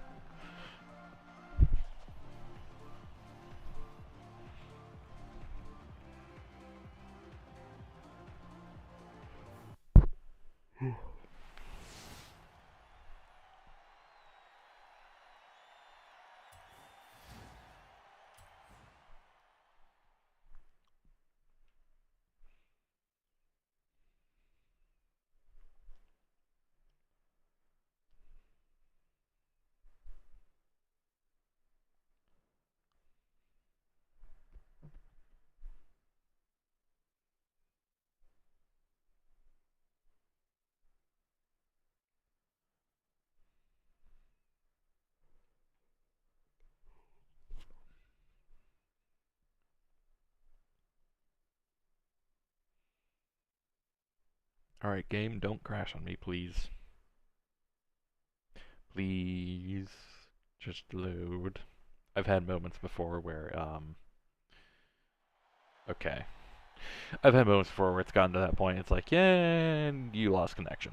Alright, game, don't crash on me, please. Please. Just load. I've had moments before where, okay. I've had moments before where it's gotten to that point, it's like, yeah, and you lost connection.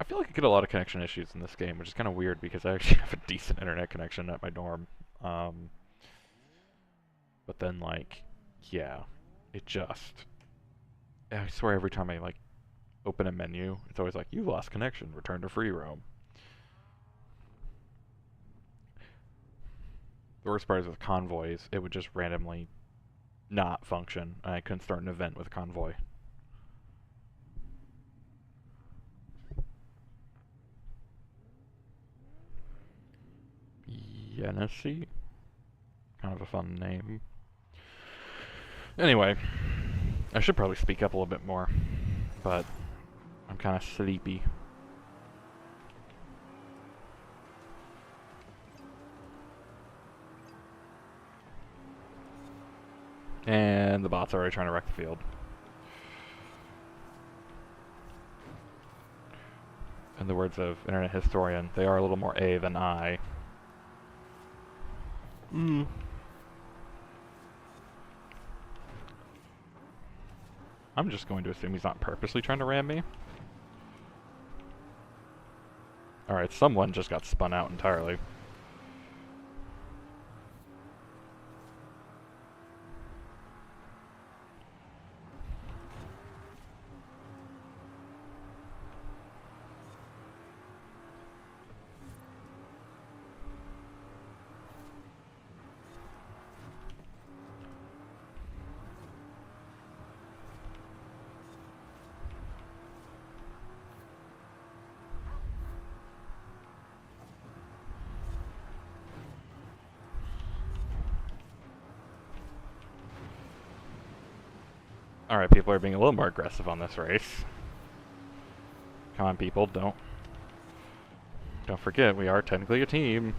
I feel like I get a lot of connection issues in this game, which is kind of weird because I actually have a decent internet connection at my dorm. But then, like, yeah, it just... I swear every time I, like, open a menu, it's always like, you lost connection, return to free roam. The worst part is with convoys, it would just randomly not function, and I couldn't start an event with convoy. Yenesy? Kind of a fun name. Anyway, I should probably speak up a little bit more, but I'm kind of sleepy. And the bot's already trying to wreck the field. the words of internet historian, they are a little more A than I. Mm. I'm just going to assume he's not purposely trying to ram me. Alright, someone just got spun out entirely. Alright, people are being a little more aggressive on this race. Come on, people, don't forget, we are technically a team.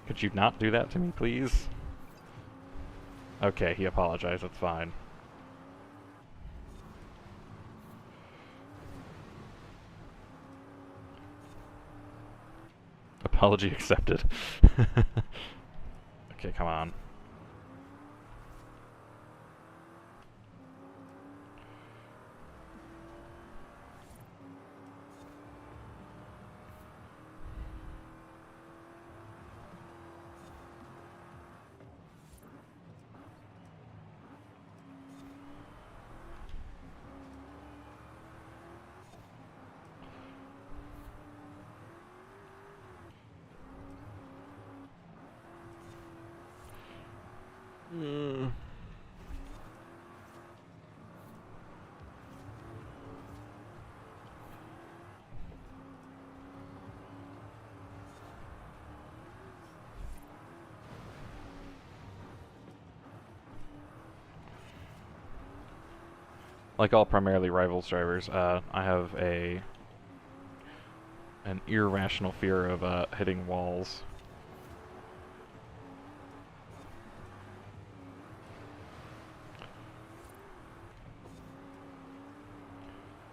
Could you not do that to me, please? Okay, he apologized, that's fine. Apology accepted. Okay, come on. Like all primarily rivals drivers, I have an irrational fear of hitting walls.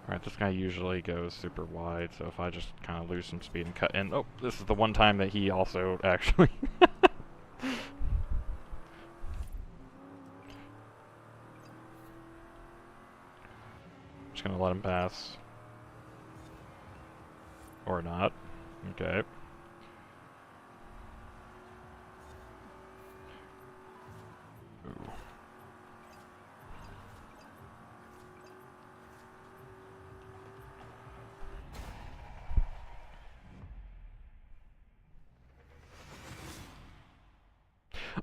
Alright, this guy usually goes super wide, so if I just kind of lose some speed and cut in... Oh, this is the one time that he also actually... Just gonna let him pass. Or not. Okay. Ooh.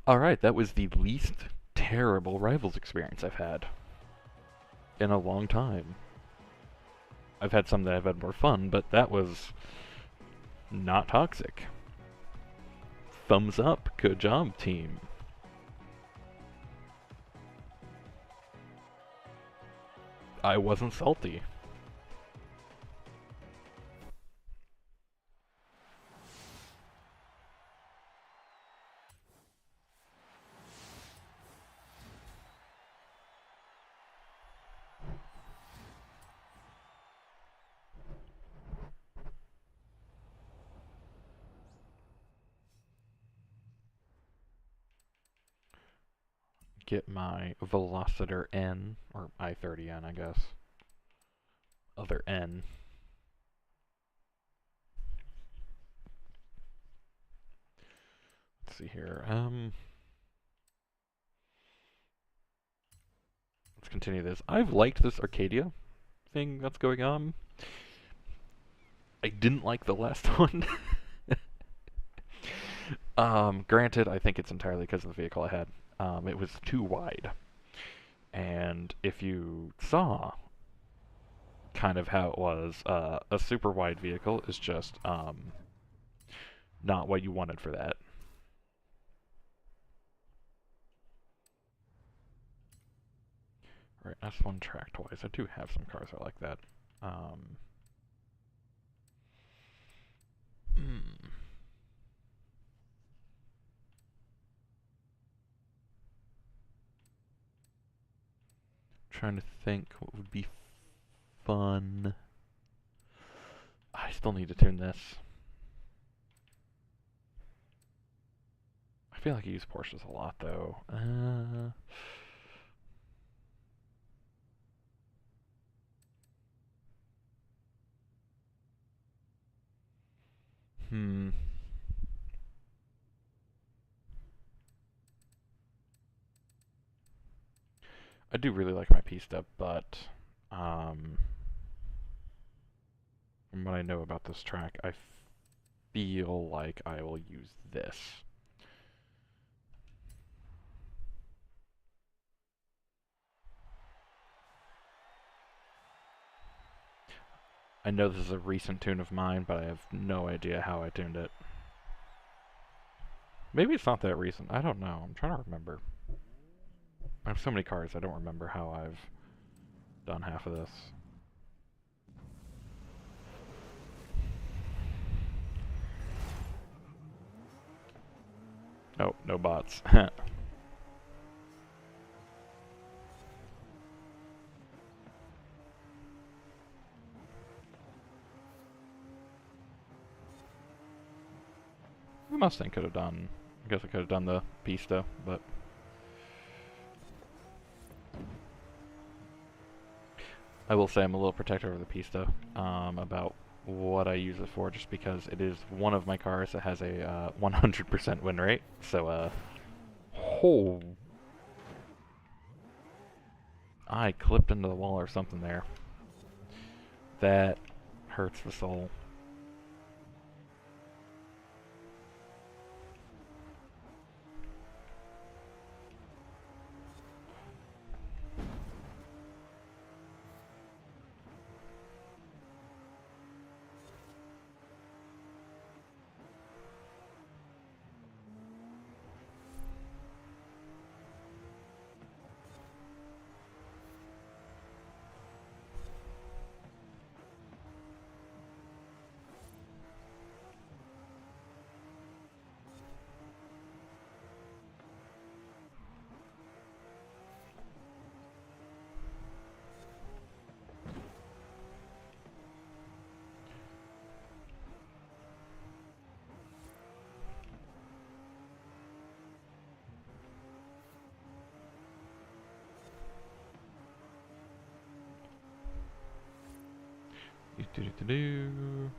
Alright, that was the least terrible Rivals experience I've had in a long time. I've had some that I've had more fun, but that was not toxic. Thumbs up. Good job, team. I wasn't salty. Get my Velocitor N, or I-30N, I guess. Other N. Let's see here. Let's continue this. I've liked this Arcadia thing that's going on. I didn't like the last one. Granted, I think it's entirely because of the vehicle I had. It was too wide. And if you saw kind of how it was, a super wide vehicle is just not what you wanted for that. Right, S1 track twice. I do have some cars that are like that. Trying to think what would be fun. I still need to tune this. I feel like I use Porsches a lot, though. Hmm. I do really like my Pista, but from what I know about this track, I feel like I will use this. I know this is a recent tune of mine, but I have no idea how I tuned it. Maybe it's not that recent. I don't know. I'm trying to remember. I have so many cars, I don't remember how I've done half of this. Oh, no bots. The Mustang could have done. I guess I could have done the Pista, but I will say I'm a little protective of the Pista about what I use it for, just because it is one of my cars that has a 100% win rate. So, oh, I clipped into the wall or something there. That hurts the soul. Do.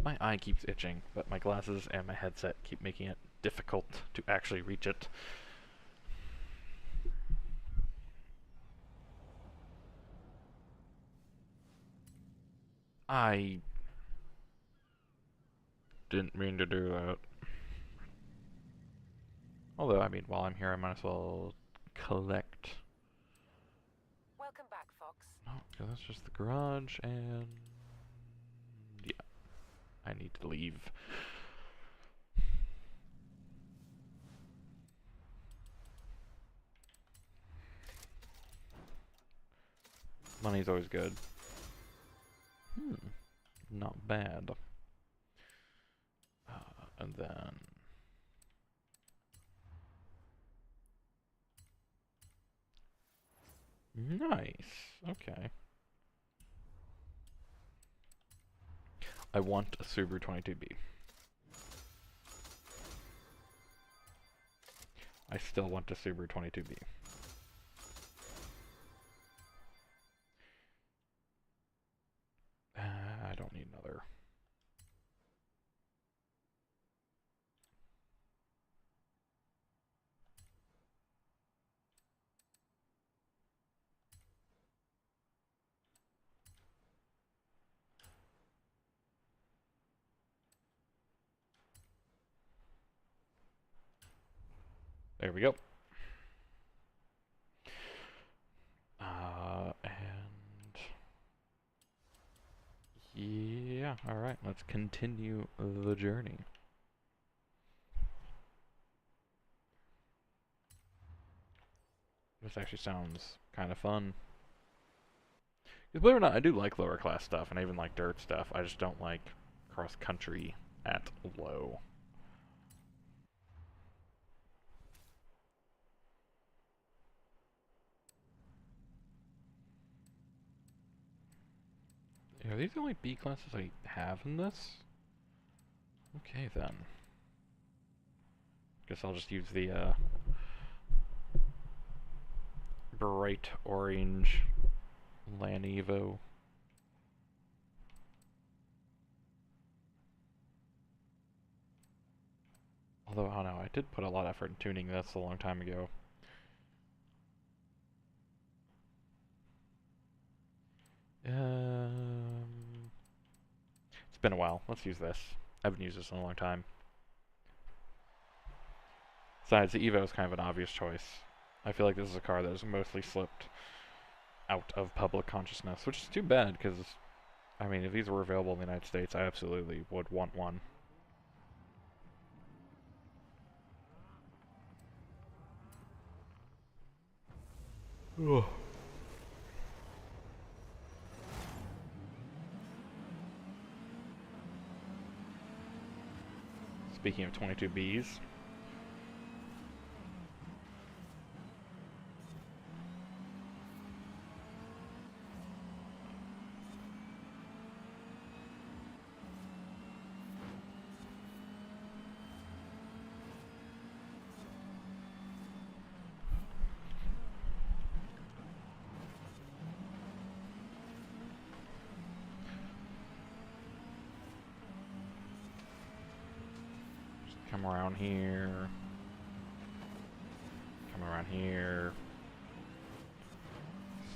My eye keeps itching, but my glasses and my headset keep making it difficult to actually reach it. I didn't mean to do that. Although, I mean, while I'm here, I might as well collect. Welcome back, Fox. No, because that's just the garage, and I need to leave. Money's always good. Not bad. And then... Nice. Okay. I want a Subaru 22B. I still want a Subaru 22B. I don't need another. There we go. And yeah, alright, let's continue the journey. This actually sounds kind of fun. Because believe it or not, I do like lower class stuff, and I even like dirt stuff. I just don't like cross country at low. Are these the only B classes I have in this? Okay then. Guess I'll just use the bright orange Lan Evo. Although, I don't know, I did put a lot of effort in tuning this a long time ago. It's been a while. Let's use this. I haven't used this in a long time. Besides, the Evo is kind of an obvious choice. I feel like this is a car that has mostly slipped out of public consciousness, which is too bad, because, I mean, if these were available in the United States, I absolutely would want one. Ugh. Speaking of 22Bs, come around here, come around here,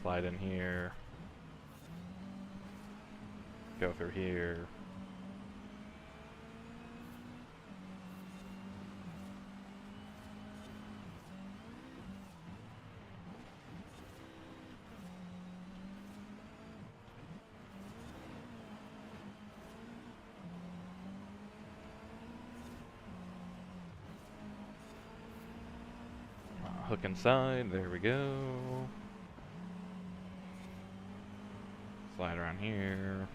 slide in here, go through here. Hook inside, there we go. Slide around here.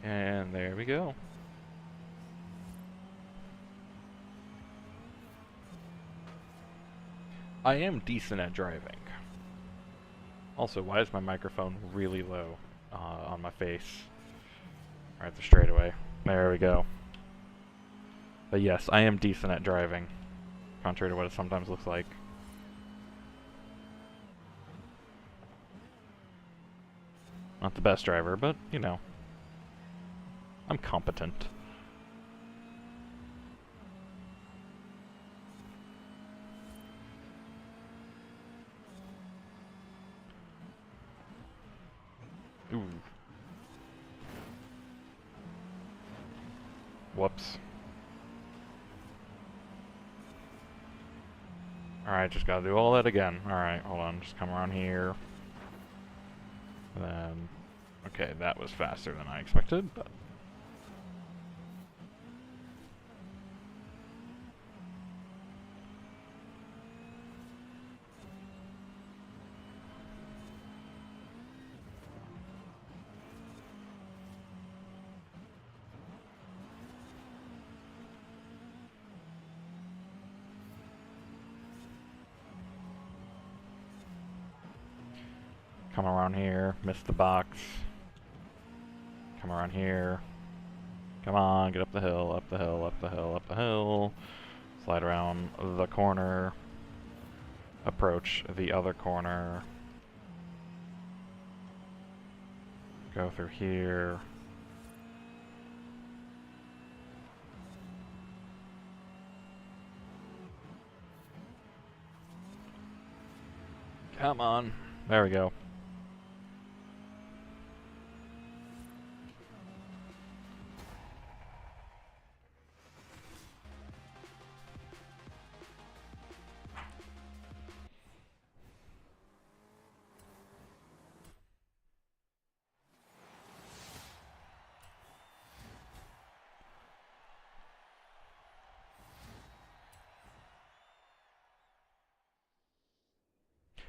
And there we go. I am decent at driving. Also, why is my microphone really low on my face? Right at the straightaway. There we go. But yes, I am decent at driving, contrary to what it sometimes looks like. Not the best driver, but, you know, I'm competent. Ooh. Whoops. Alright, just gotta do all that again. Alright, hold on, just come around here. And then, okay, that was faster than I expected, but... Come around here, miss the box. Come around here. Come on, get up the hill, up the hill, up the hill, up the hill. Slide around the corner. Approach the other corner. Go through here. Come on. There we go.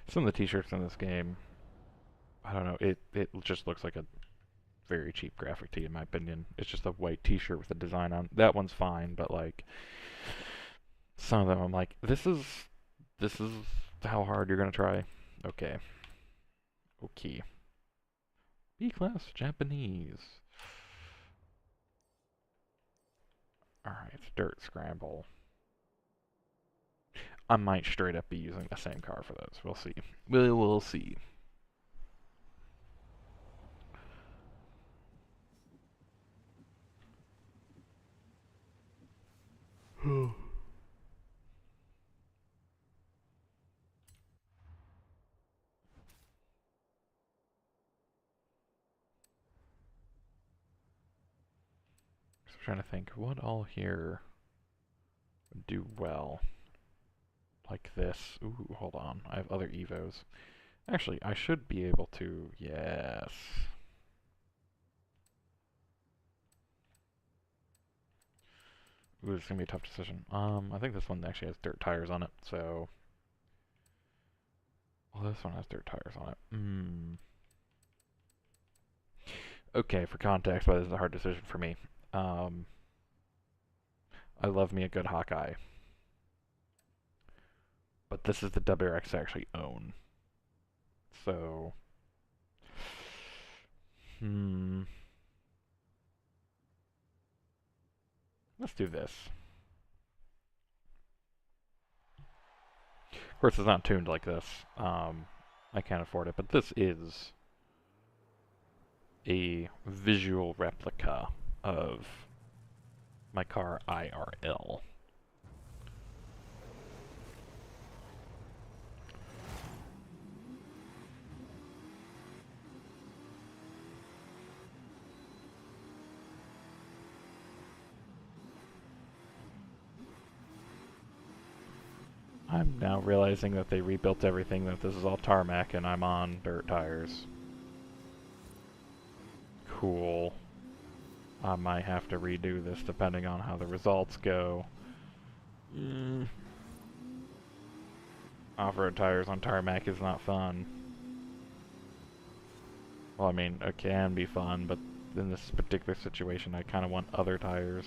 Some of the t-shirts in this game, I don't know, it just looks like a very cheap graphic tee in my opinion. It's just a white t-shirt with a design on. That one's fine, but like some of them I'm like, this is how hard you're gonna try. Okay. Okay. B-class Japanese. Alright, dirt scramble. I might straight up be using the same car for those. We'll see. We'll see. I'm trying to think what all here would do well. Like this. Ooh, hold on. I have other Evos. Actually, I should be able to. Yes. Ooh, this is gonna be a tough decision. I think this one actually has dirt tires on it, so. Well, this one has dirt tires on it. Okay, for context, why this is a hard decision for me. I love me a good Hawkeye. But this is the WRX I actually own. So... Let's do this. Of course, it's not tuned like this. I can't afford it, but this is a visual replica of my car IRL. I'm now realizing that they rebuilt everything, that this is all tarmac, and I'm on dirt tires. Cool. I might have to redo this depending on how the results go. Off-road tires on tarmac is not fun. Well, I mean, it can be fun, but in this particular situation, I kind of want other tires.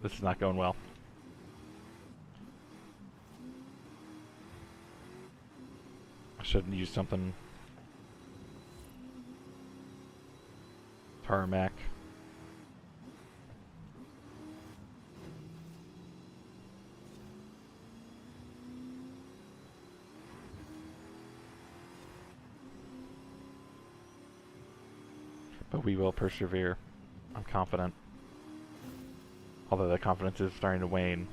This is not going well. I shouldn't use something tarmac. But we will persevere. I'm confident. Although that confidence is starting to wane.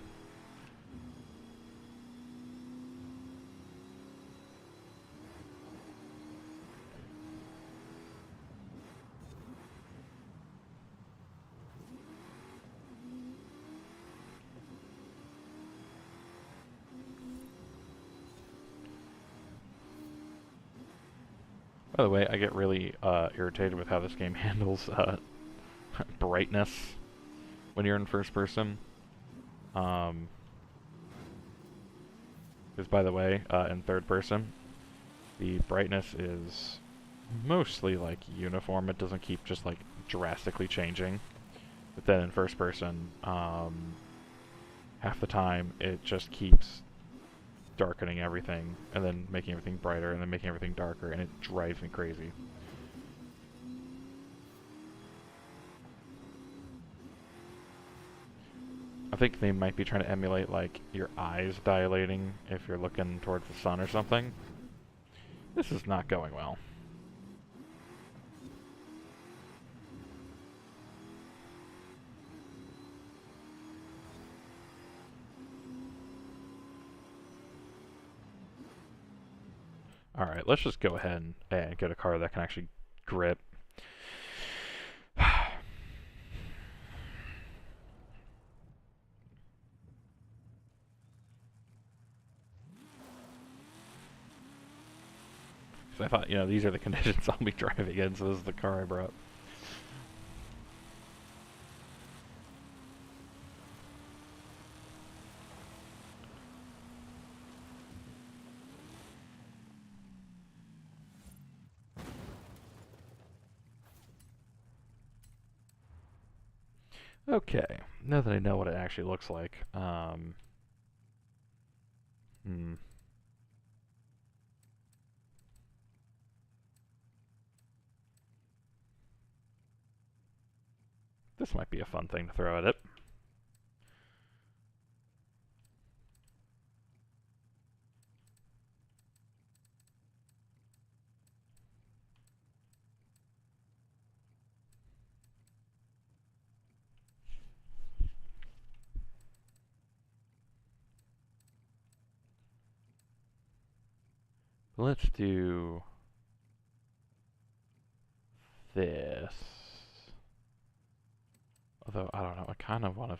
By the way, I get really irritated with how this game handles brightness when you're in first person. Because, by the way, in third person, the brightness is mostly like uniform. It doesn't keep just like drastically changing. But then in first person, half the time it just keeps darkening everything, and then making everything brighter, and then making everything darker, and it drives me crazy. I think they might be trying to emulate, like, your eyes dilating if you're looking towards the sun or something. This is not going well. Alright, let's just go ahead and get a car that can actually grip. So I thought, you know, these are the conditions I'll be driving in, so this is the car I brought. Okay, now that I know what it actually looks like, this might be a fun thing to throw at it. Let's do this. Although, I don't know, I kind of want to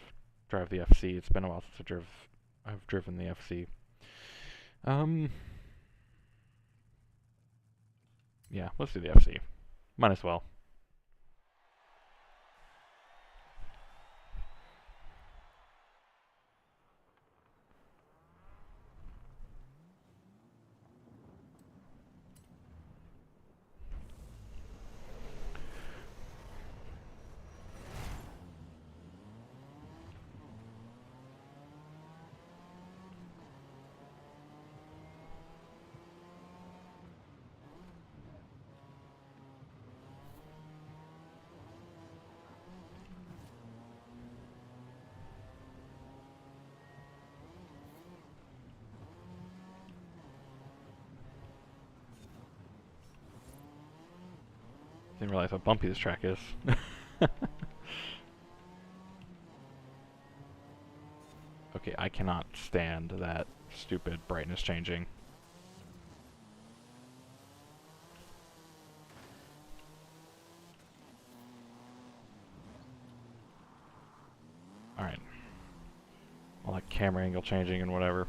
drive the FC. It's been a while since I've driven the FC. Yeah, let's do the FC. Might as well. Didn't realize how bumpy this track is. Okay, I cannot stand that stupid brightness changing. Alright. All that camera angle changing and whatever.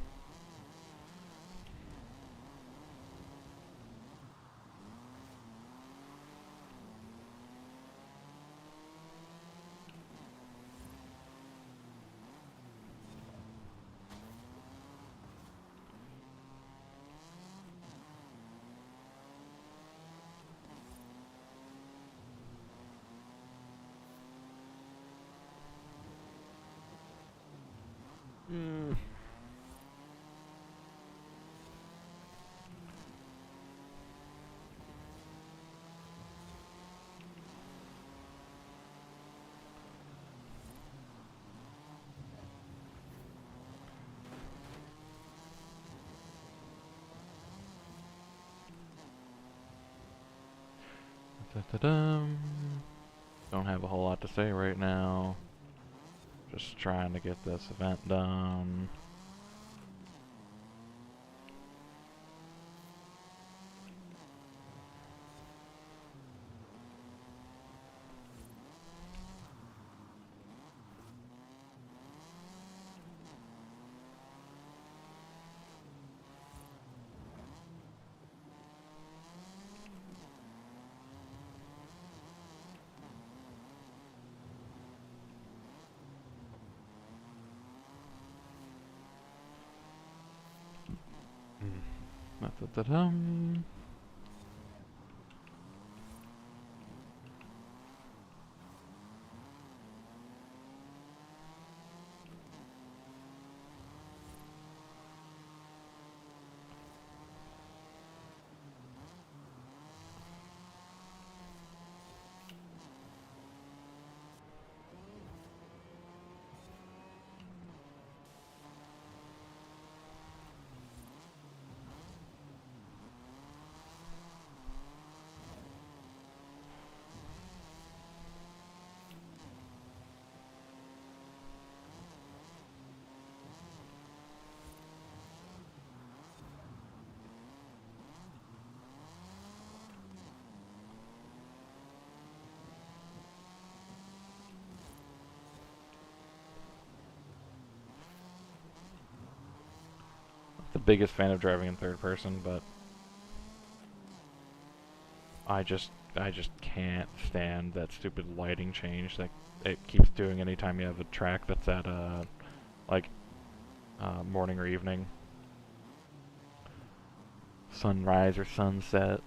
Da-da-dum. Don't have a whole lot to say right now. Just trying to get this event done. Da-da-da-dum. The biggest fan of driving in third person, but I just can't stand that stupid lighting change that it keeps doing anytime you have a track that's at like morning or evening, sunrise or sunset.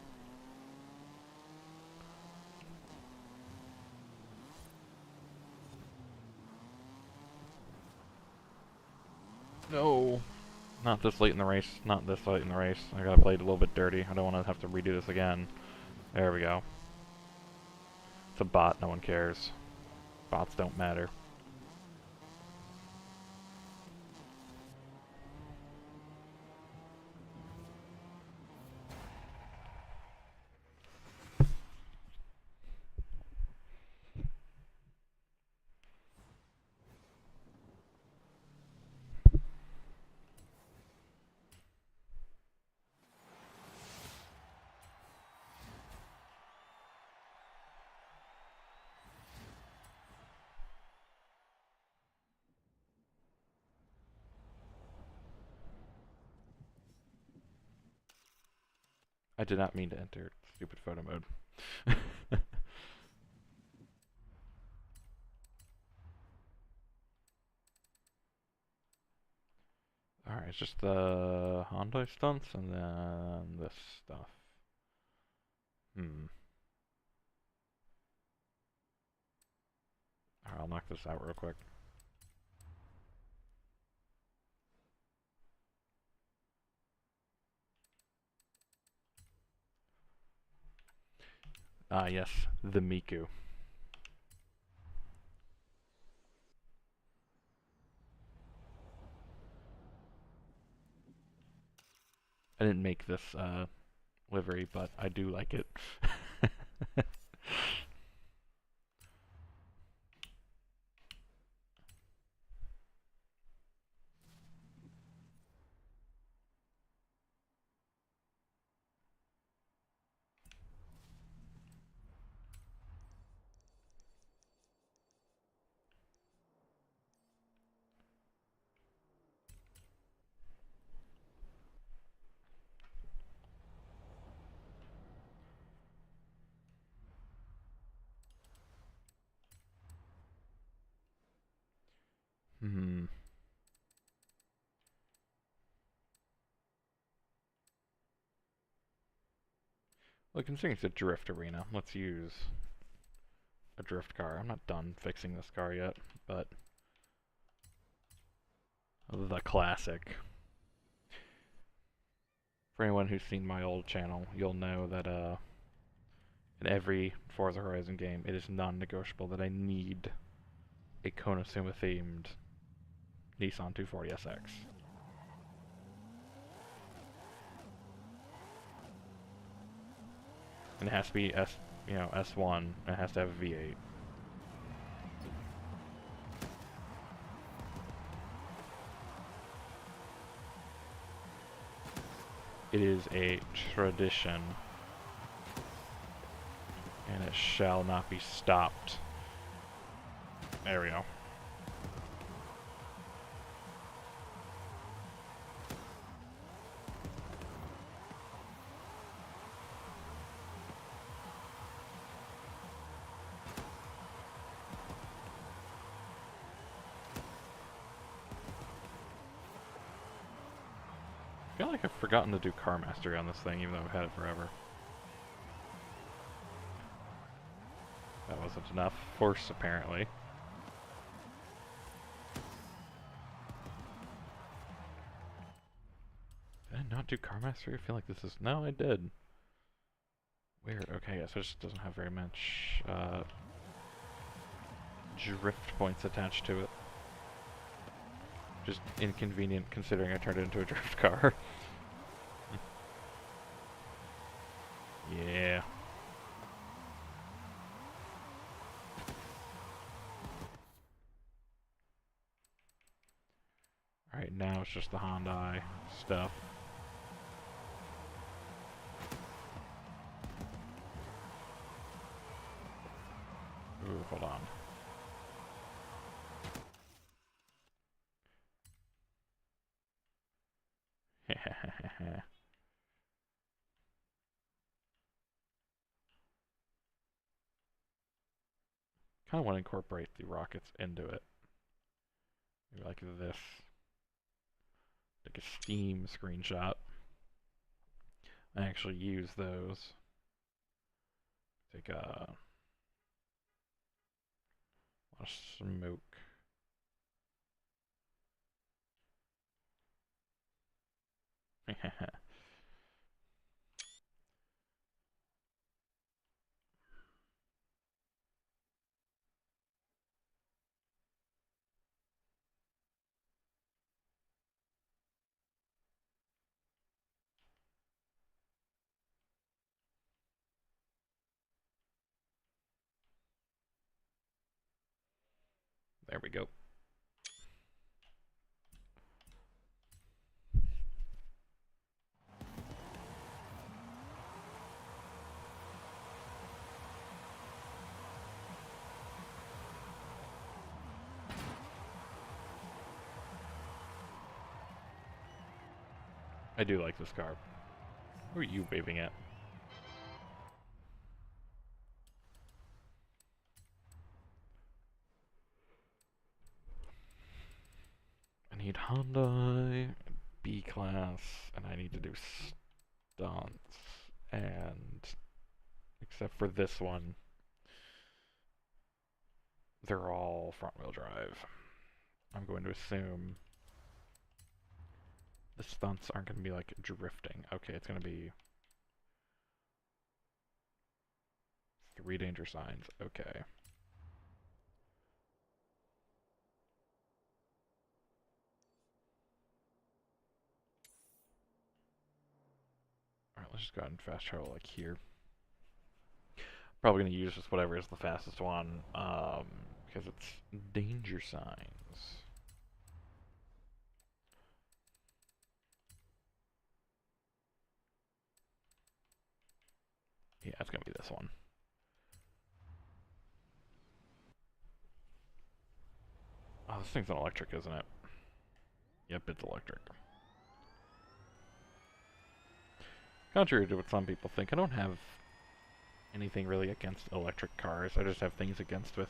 No, not this late in the race. Not this late in the race. I gotta play it a little bit dirty. I don't want to have to redo this again. There we go. It's a bot. No one cares. Bots don't matter. I did not mean to enter stupid photo mode. Alright, it's just the Honda stunts and then this stuff. Alright, I'll knock this out real quick. Ah, yes, the Miku. I didn't make this livery, but I do like it. Hmm. Well, considering it's a drift arena, let's use a drift car. I'm not done fixing this car yet, but the classic. For anyone who's seen my old channel, you'll know that in every Forza Horizon game, it is non-negotiable that I need a Konosuba themed Nissan 240SX. And it has to be S1. It has to have a V8. It is a tradition, and it shall not be stopped. There we go. I feel like I've forgotten to do car mastery on this thing, even though I've had it forever. That wasn't enough force, apparently. Did I not do car mastery? I feel like this is... No, I did. Weird. Okay, so it just doesn't have very much drift points attached to it. Just inconvenient considering I turned it into a drift car. Yeah. Alright, now it's just the Hyundai stuff. Ooh, hold on. Kind of want to incorporate the rockets into it. Maybe like this. Like a Steam screenshot. I actually use those. Take a lot of smoke. There we go. I do like this car. Who are you waving at? I need Hyundai, B-Class, and I need to do stunts. And, except for this one, they're all front-wheel drive. I'm going to assume the stunts aren't going to be like drifting. Okay, it's going to be 3 danger signs. Okay. Alright, let's just go ahead and fast travel like here. Probably going to use just whatever is the fastest one, because it's danger signs. Yeah, it's going to be this one. Oh, this thing's an electric, isn't it? Yep, it's electric. Contrary to what some people think, I don't have anything really against electric cars. I just have things against with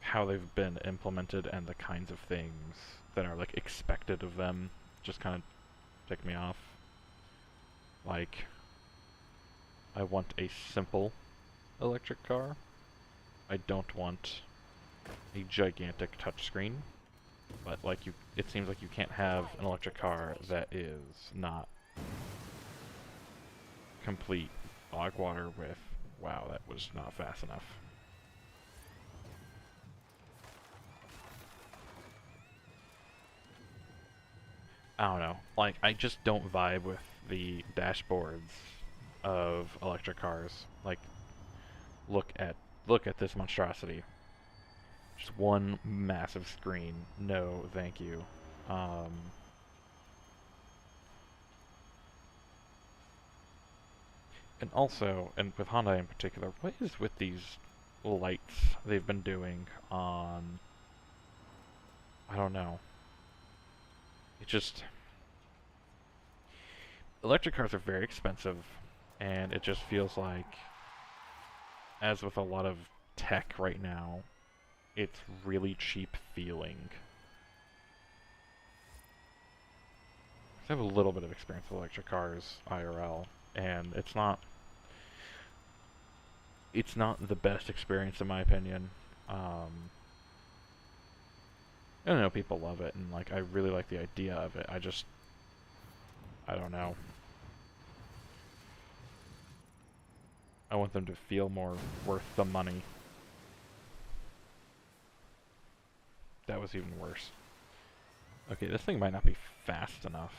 how they've been implemented and the kinds of things that are like expected of them. Just kind of tick me off. Like, I want a simple electric car. I don't want a gigantic touchscreen. But like it seems like you can't have an electric car that is not complete bog water with, wow, that was not fast enough. I don't know. Like, I just don't vibe with the dashboards of electric cars. Like, look at this monstrosity. Just one massive screen. No, thank you. And also, and with Hyundai in particular, what is with these lights they've been doing on... I don't know. It just... Electric cars are very expensive, and it just feels like, as with a lot of tech right now, it's really cheap feeling. I have a little bit of experience with electric cars, IRL, and it's not the best experience in my opinion. I don't know, people love it, and like I really like the idea of it. I don't know. I want them to feel more worth the money. That was even worse. Okay, this thing might not be fast enough.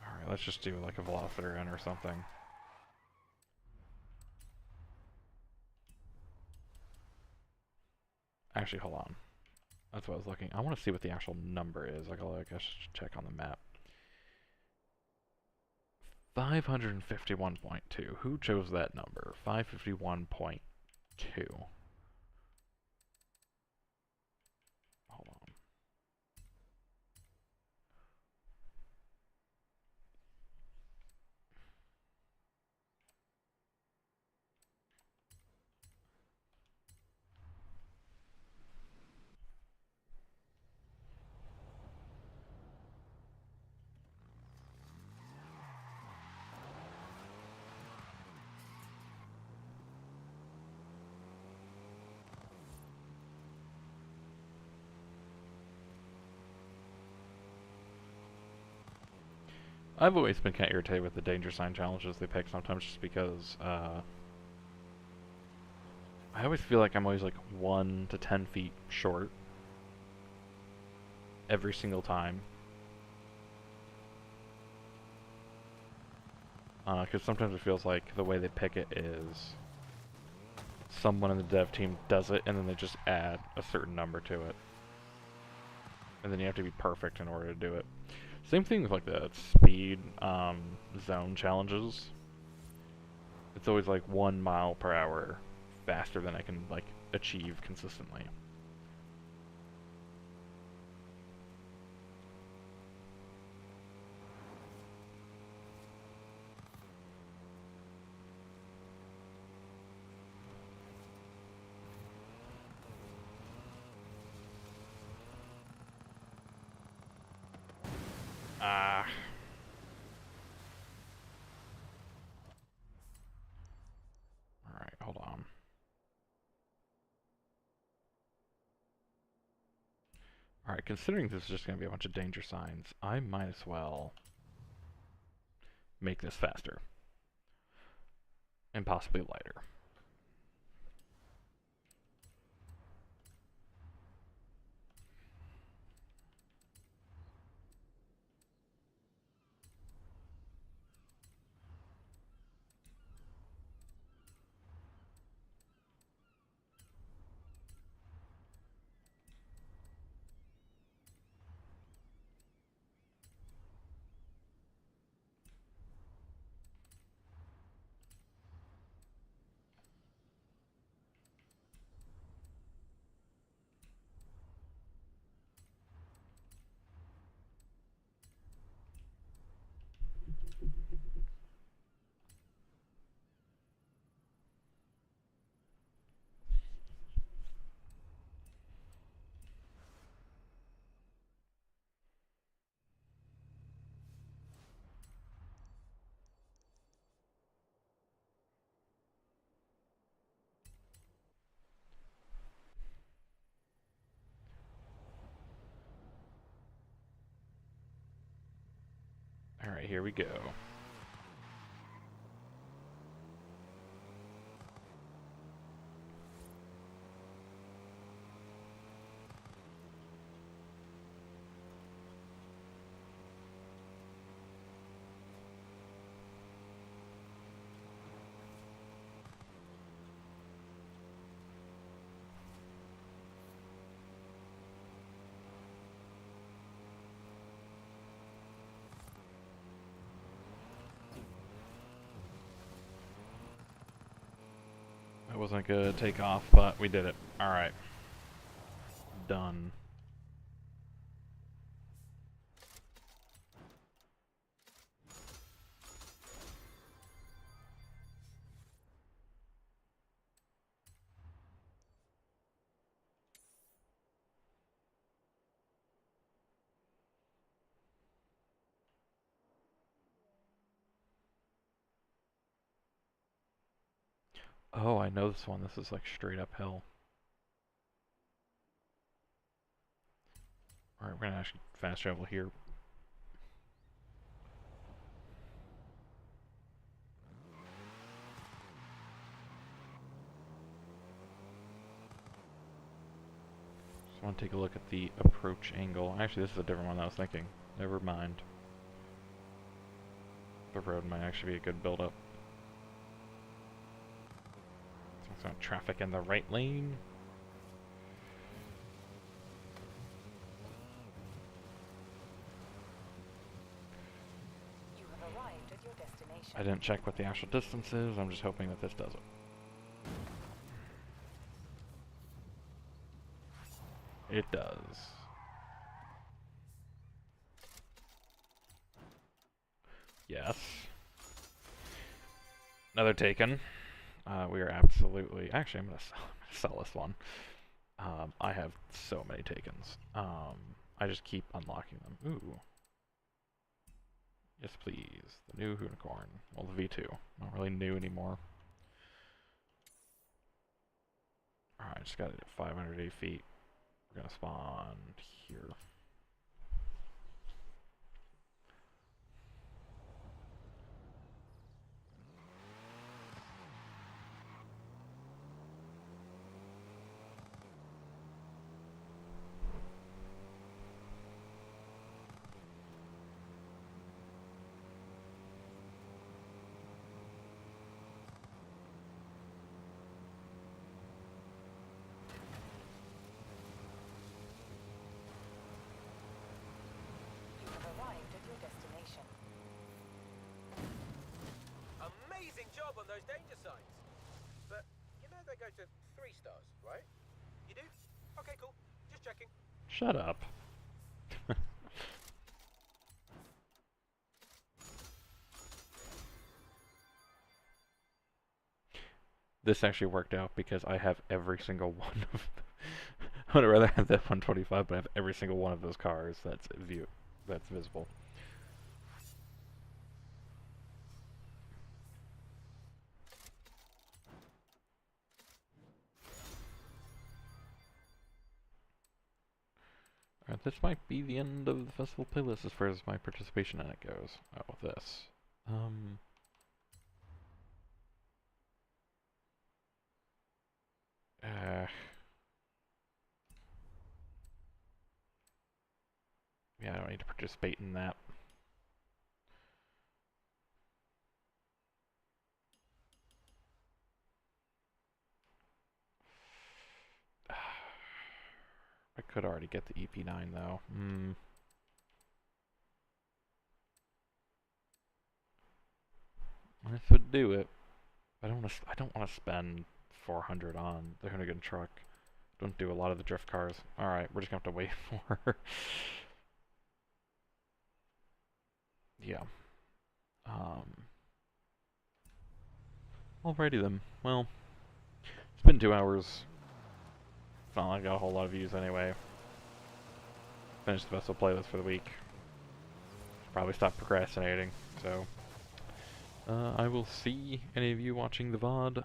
Alright, let's just do like a velociter in or something. Actually, hold on. That's what I was looking. I want to see what the actual number is. Like, I should check on the map. 551.2. Who chose that number? 551.2. Hold on. I've always been kind of irritated with the danger sign challenges they pick sometimes just because, I always feel like I'm always like 1 to 10 feet short every single time. Because sometimes it feels like the way they pick it is someone in the dev team does it and then they just add a certain number to it. And then you have to be perfect in order to do it. Same thing with like the speed zone challenges. It's always like 1 mile per hour faster than I can like achieve consistently. Ah. Alright, hold on. Alright, considering this is just going to be a bunch of danger signs, I might as well make this faster. And possibly lighter. Alright, here we go. wasn't a good takeoff, but we did it. Alright. Done. Oh, I know this one. This is like straight uphill. Alright, we're gonna actually fast travel here. Just want to take a look at the approach angle. Actually, this is a different one than I was thinking. Never mind. The road might actually be a good build-up. Some traffic in the right lane. You have arrived at your destination. I didn't check what the actual distance is. I'm just hoping that this does it. It does. Yes. Another taken. We are absolutely... Actually, I'm gonna sell this one. I have so many takens. I just keep unlocking them. Ooh. Yes, please. The new unicorn. Well, the V2. Not really new anymore. Alright, just got it at 580 feet. We're gonna spawn here. You have arrived at your destination. Amazing job on those danger signs. But you know they go to 3 stars, right? You do? Okay, cool. Just checking. Shut up. This actually worked out because I have every single one of... I would rather have that 125, but I have every single one of those cars that's visible. Alright, this might be the end of the festival playlist as far as my participation in it goes. Oh, with this. Yeah, I don't need to participate in that. I could already get the EP9 though. This would do it. I don't want to spend 400 on the Hoonigan truck. Don't do a lot of the drift cars. Alright, we're just gonna have to wait for... Yeah. Alrighty then. Well, it's been 2 hours. It's not like I got a whole lot of views anyway. Finished the festival playlist for the week. Probably stop procrastinating, so... I will see any of you watching the VOD